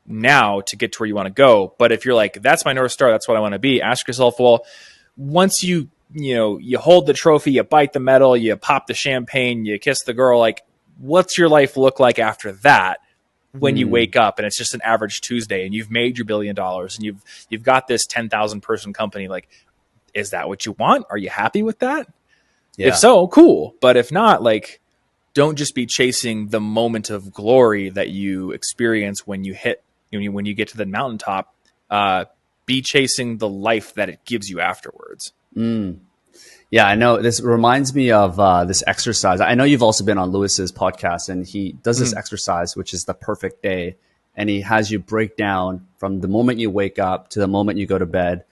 now to get to where you want to go. But if you're like, that's my North Star, that's what I want to be, ask yourself, well, once you hold the trophy, you bite the medal, you pop the champagne, you kiss the girl, like, what's your life look like after that? When you wake up and it's just an average Tuesday and you've made your $1 billion and you've got this 10,000 person company, like, is that what you want? Are you happy with that? Yeah. If so, cool. But if not, like, don't just be chasing the moment of glory that you experience when you get to the mountaintop. Be chasing the life that it gives you afterwards. Yeah, I know. This reminds me of this exercise. I know you've also been on Lewis's podcast, and he does this exercise, which is the perfect day. And he has you break down from the moment you wake up to the moment you go to bed,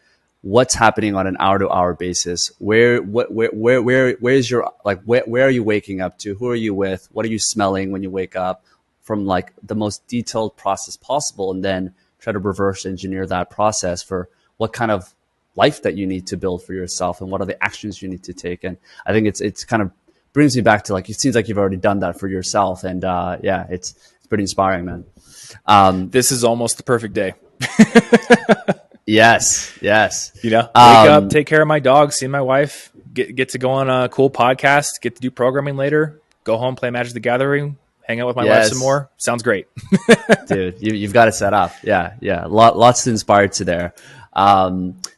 what's happening on an hour-to-hour basis. Where is your, like, where are you waking up to? Who are you with? What are you smelling when you wake up? From like the most detailed process possible, and then try to reverse engineer that process for what kind of life that you need to build for yourself and what are the actions you need to take. And I think it's kind of brings me back to, like, it seems like you've already done that for yourself. And yeah, it's pretty inspiring, man. This is almost the perfect day. Yes. Wake up, take care of my dog, see my wife, get to go on a cool podcast, get to do programming later, go home, play Magic the Gathering, hang out with my wife some more. Sounds great. Dude, you've got it set up. Yeah. Lots to inspire to there.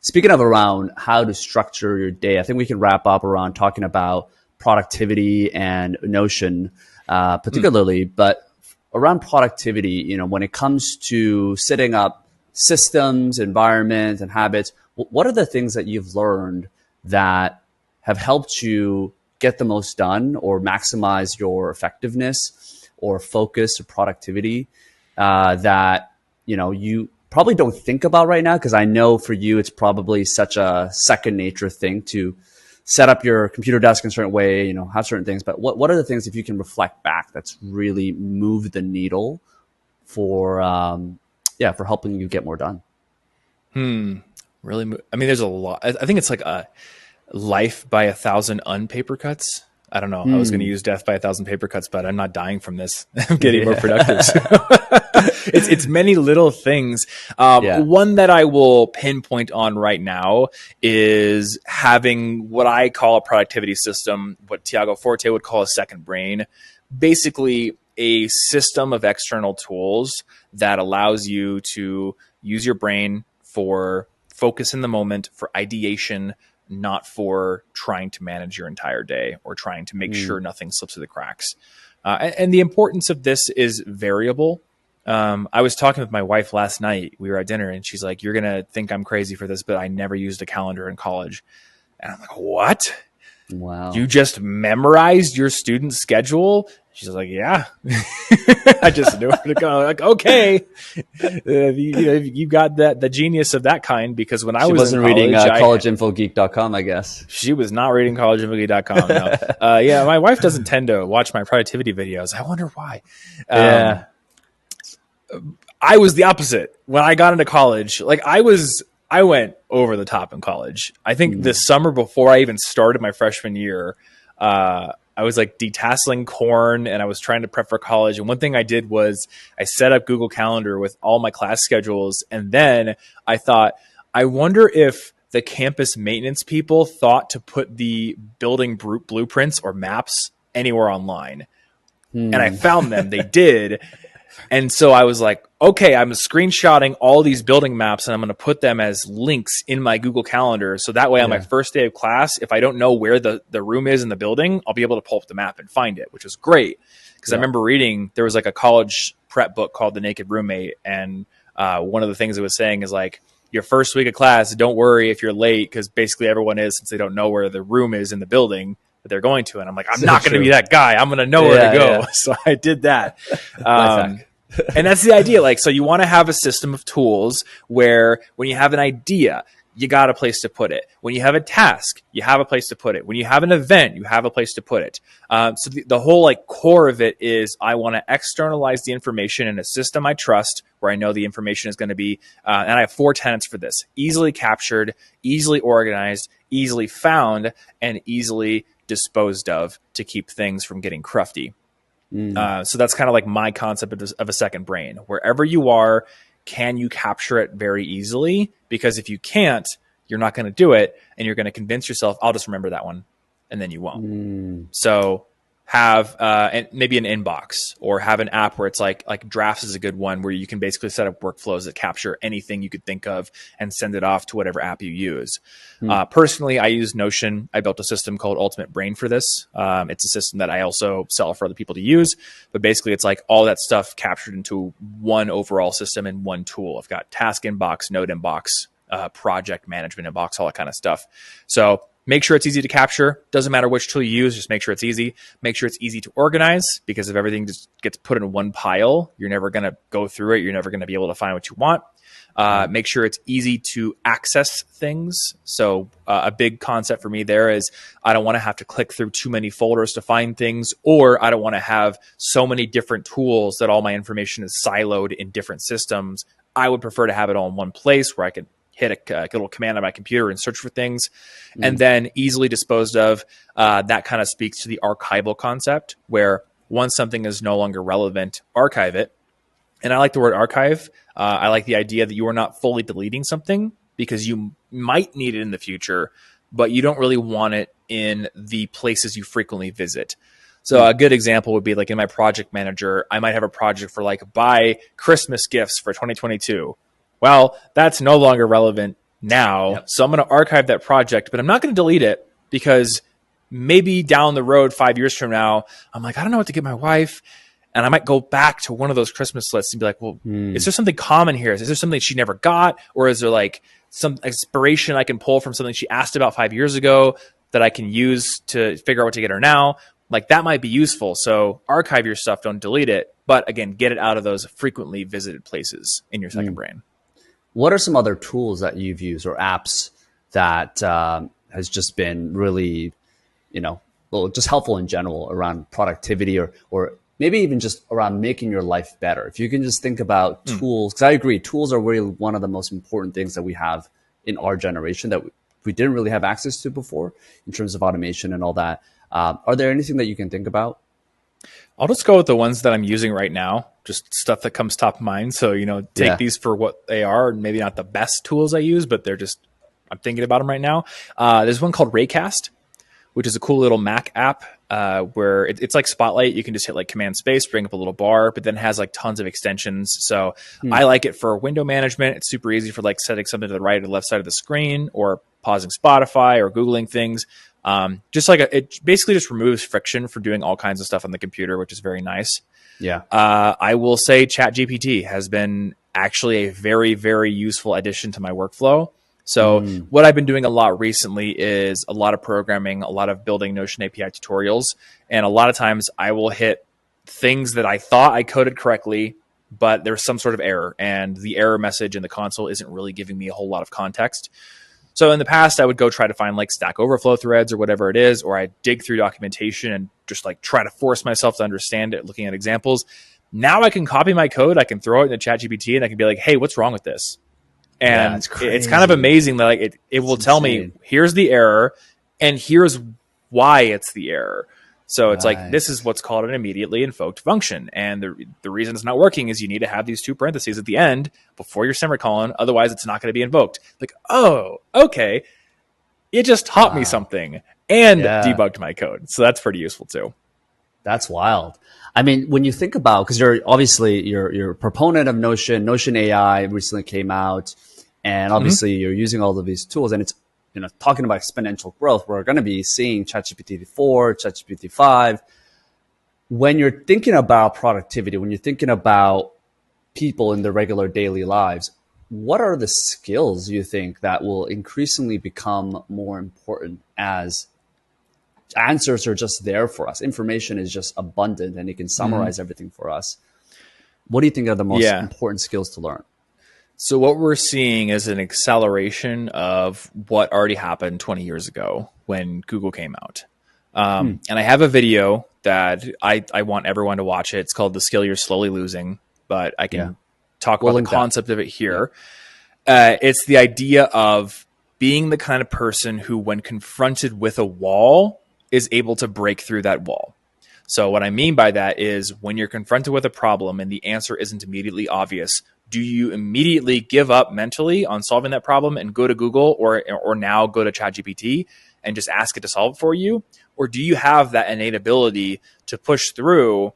Speaking of around how to structure your day, I think we can wrap up around talking about productivity and Notion, particularly, but around productivity, when it comes to setting up systems, environments, and habits, what are the things that you've learned that have helped you get the most done or maximize your effectiveness or focus or productivity, that, you probably don't think about right now? Because I know for you, it's probably such a second nature thing to set up your computer desk in a certain way, have certain things. But what are the things, if you can reflect back, that's really moved the needle for helping you get more done? Really? I mean, there's a lot. I think it's like a life by 1,000 unpaper cuts. I don't know. I was going to use death by 1,000 paper cuts, but I'm not dying from this. I'm getting more productive. So. It's many little things. One that I will pinpoint on right now is having what I call a productivity system, what Tiago Forte would call a second brain. Basically, a system of external tools that allows you to use your brain for focus in the moment, for ideation, not for trying to manage your entire day or trying to make sure nothing slips through the cracks. And the importance of this is variable. I was talking with my wife last night. We were at dinner and she's like, you're going to think I'm crazy for this, but I never used a calendar in college. And I'm like, what? Wow. You just memorized your student schedule? She's like, yeah. I just knew where to go. Like, okay. You got the genius of that kind, because when I was in college, reading collegeinfogeek.com, I guess. She was not reading collegeinfogeek.com. No. Yeah, my wife doesn't tend to watch my productivity videos. I wonder why. I was the opposite. When I got into college, like I went over the top in college. I think the summer before I even started my freshman year, I was like detasseling corn and I was trying to prep for college. And one thing I did was I set up Google Calendar with all my class schedules. And then I thought, I wonder if the campus maintenance people thought to put the building blueprints or maps anywhere online. And I found them. They did. And so I was like, okay, I'm screenshotting all these building maps and I'm going to put them as links in my Google Calendar. So that way on my first day of class, if I don't know where the room is in the building, I'll be able to pull up the map and find it, which was great. Because I remember reading, there was like a college prep book called The Naked Roommate. And one of the things it was saying is like, your first week of class, don't worry if you're late, because basically everyone is, since they don't know where the room is in the building that they're going to. And I'm like, I'm not going to be that guy. I'm going to know where to go. Yeah. So I did that. And that's the idea. Like, so you want to have a system of tools where when you have an idea, you got a place to put it. When you have a task, you have a place to put it. When you have an event, you have a place to put it. So the whole like core of it is I want to externalize the information in a system I trust, where I know the information is going to be, and I have 4 tenets for this: easily captured, easily organized, easily found, and easily disposed of, to keep things from getting crufty. So that's kind of like my concept of a second brain. Wherever you are, can you capture it very easily? Because if you can't, you're not going to do it. And you're going to convince yourself, I'll just remember that one. And then you won't. So have maybe an inbox, or have an app where it's like Drafts is a good one, where you can basically set up workflows that capture anything you could think of and send it off to whatever app you use. Personally, I use Notion. I built a system called Ultimate Brain for this. It's a system that I also sell for other people to use, but basically it's like all that stuff captured into one overall system in one tool. I've got task inbox, note inbox, project management inbox, all that kind of stuff. So make sure it's easy to capture. Doesn't matter which tool you use, just make sure it's easy. Make sure it's easy to organize, because if everything just gets put in one pile, you're never going to go through it. You're never going to be able to find what you want. Make sure it's easy to access things. So a big concept for me there is I don't want to have to click through too many folders to find things, or I don't want to have so many different tools that all my information is siloed in different systems. I would prefer to have it all in one place where I can hit a little command on my computer and search for things. And then easily disposed of. That kind of speaks to the archival concept, where once something is no longer relevant, archive it. And I like the word archive. I like the idea that you are not fully deleting something, because you might need it in the future, but you don't really want it in the places you frequently visit. So a good example would be like in my project manager, I might have a project for like buy Christmas gifts for 2022. Well, that's no longer relevant now. Yep. So I'm going to archive that project, but I'm not going to delete it, because maybe down the road, 5 years from now, I'm like, I don't know what to get my wife. And I might go back to one of those Christmas lists and be like, well, is there something common here? Is there something she never got? Or is there like some inspiration I can pull from something she asked about 5 years ago that I can use to figure out what to get her now? Like, that might be useful. So archive your stuff, don't delete it. But again, get it out of those frequently visited places in your second brain. What are some other tools that you've used, or apps that has just been really, just helpful in general around productivity, or maybe even just around making your life better? If you can just think about tools, because I agree, tools are really one of the most important things that we have in our generation that we didn't really have access to before in terms of automation and all that. Are there anything that you can think about? I'll just go with the ones that I'm using right now, just stuff that comes top of mind. So, take these for what they are. Maybe not the best tools I use, but I'm thinking about them right now. There's one called Raycast, which is a cool little Mac app. where it's like Spotlight. You can just hit like Command Space, bring up a little bar, but then it has like tons of extensions. So I like it for window management. It's super easy for like setting something to the right or left side of the screen, or pausing Spotify or Googling things. Just like it basically just removes friction for doing all kinds of stuff on the computer, which is very nice. Yeah. I will say ChatGPT has been actually a very, very useful addition to my workflow. So what I've been doing a lot recently is a lot of programming, a lot of building Notion API tutorials. And a lot of times I will hit things that I thought I coded correctly, but there's some sort of error, and the error message in the console isn't really giving me a whole lot of context. So in the past, I would go try to find like Stack Overflow threads or whatever it is, or I dig through documentation and just like try to force myself to understand it, looking at examples. Now I can copy my code, I can throw it into ChatGPT, and I can be like, hey, what's wrong with this? And it's kind of amazing that like it will tell me, here's the error and here's why it's the error. So it's like, this is what's called an immediately invoked function. And the reason it's not working is you need to have these two parentheses at the end before your semicolon. Otherwise, it's not going to be invoked. Like, oh, okay. It just taught me something and debugged my code. So that's pretty useful too. That's wild. I mean, when you think about, because you're a proponent of Notion AI recently came out, and obviously you're using all of these tools, and it's, talking about exponential growth. We're going to be seeing ChatGPT 4, ChatGPT 5. When you're thinking about productivity, when you're thinking about people in their regular daily lives, what are the skills you think that will increasingly become more important as answers are just there for us? Information is just abundant and it can summarize everything for us. What do you think are the most important skills to learn? So what we're seeing is an acceleration of what already happened 20 years ago when Google came out. And I have a video that I want everyone to watch it. It's called The Skill You're Slowly Losing, but I can talk about the concept of it here. It's the idea of being the kind of person who, when confronted with a wall, is able to break through that wall. So what I mean by that is when you're confronted with a problem and the answer isn't immediately obvious, do you immediately give up mentally on solving that problem and go to Google or now go to ChatGPT and just ask it to solve it for you? Or do you have that innate ability to push through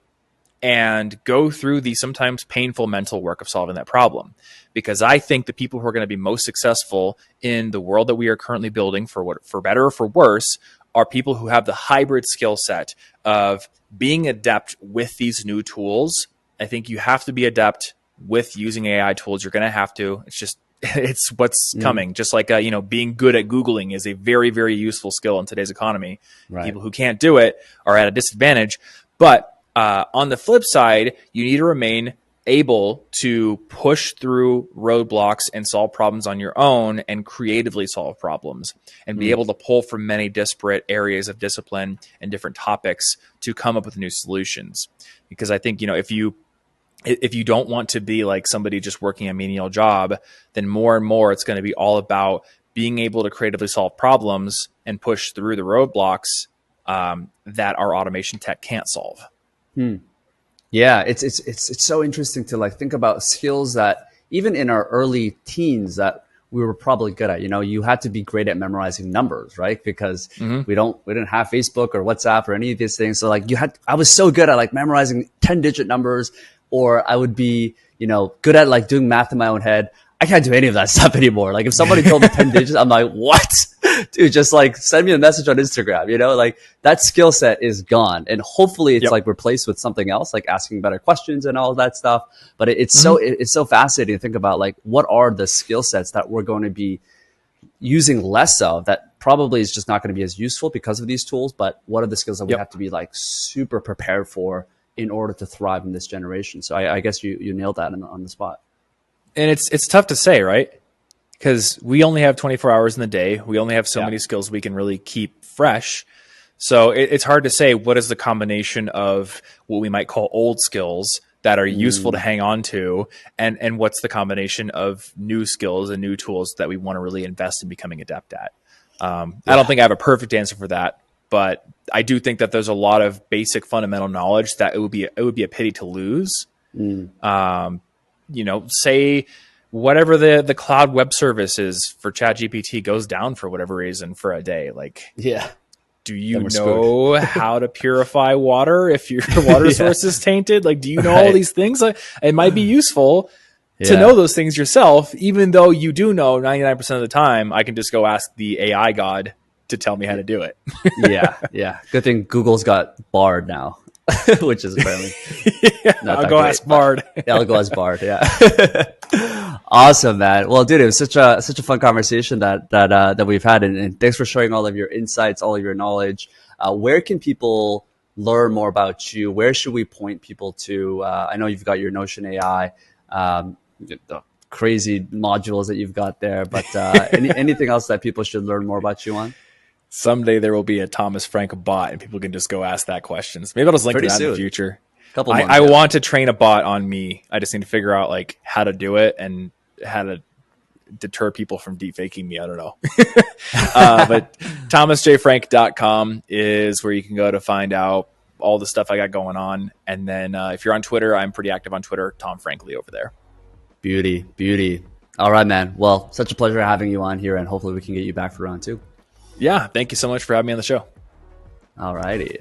and go through the sometimes painful mental work of solving that problem? Because I think the people who are going to be most successful in the world that we are currently building, for better or for worse, are people who have the hybrid skill set of being adept with these new tools. I think you have to be adept with using AI tools. You're going to have to. It's what's coming. Just like being good at Googling is a very, very useful skill in today's economy. Right. People who can't do it are at a disadvantage. But on the flip side, you need to remain able to push through roadblocks and solve problems on your own and creatively solve problems and be able to pull from many disparate areas of discipline and different topics to come up with new solutions. Because I think, if you don't want to be like somebody just working a menial job, then more and more it's going to be all about being able to creatively solve problems and push through the roadblocks that our automation tech can't solve. Yeah, it's so interesting to like think about skills that even in our early teens that we were probably good at. You had to be great at memorizing numbers, right? Because we didn't have Facebook or WhatsApp or any of these things. So like I was so good at like memorizing 10-digit numbers, or I would be, good at like doing math in my own head. I can't do any of that stuff anymore. Like if somebody told me 10 digits, I'm like, what? Dude, just like send me a message on Instagram, like that skill set is gone. And hopefully it's like replaced with something else, like asking better questions and all that stuff. But it's so fascinating to think about like, what are the skill sets that we're going to be using less of that probably is just not going to be as useful because of these tools. But what are the skills that we have to be like super prepared for in order to thrive in this generation? So I guess you nailed that on the spot. And it's tough to say, right? Because we only have 24 hours in the day. We only have so many skills we can really keep fresh. So it's hard to say what is the combination of what we might call old skills that are useful to hang on to, and what's the combination of new skills and new tools that we want to really invest in becoming adept at. I don't think I have a perfect answer for that, but I do think that there's a lot of basic fundamental knowledge that it would be a pity to lose. Say whatever the cloud web service is for ChatGPT goes down for whatever reason for a day. do you know how to purify water if your water source is tainted? Like, do you know all these things? Like, it might be useful to know those things yourself, even though you do know 99% of the time. I can just go ask the AI god to tell me how to do it. Yeah. Good thing Google's got Bard now, which is apparently I'll go ask Bard. I'll go ask Bard. Yeah. Awesome, man. Well, dude, it was such a fun conversation that we've had, and thanks for sharing all of your insights, all of your knowledge. Where can people learn more about you? Where should we point people to? I know you've got your Notion AI, the crazy modules that you've got there, but anything else that people should learn more about you on? Someday there will be a Thomas Frank bot, and people can just go ask that questions. Maybe I'll just link to that in the future. I want to train a bot on me. I just need to figure out like how to do it and how to deter people from deep faking me. I don't know. But thomasjfrank.com is where you can go to find out all the stuff I got going on. And then if you're on Twitter, I'm pretty active on Twitter, Tom Frankly over there. Beauty. All right, man. Well, such a pleasure having you on here, and hopefully we can get you back for round 2. Yeah. Thank you so much for having me on the show. All righty.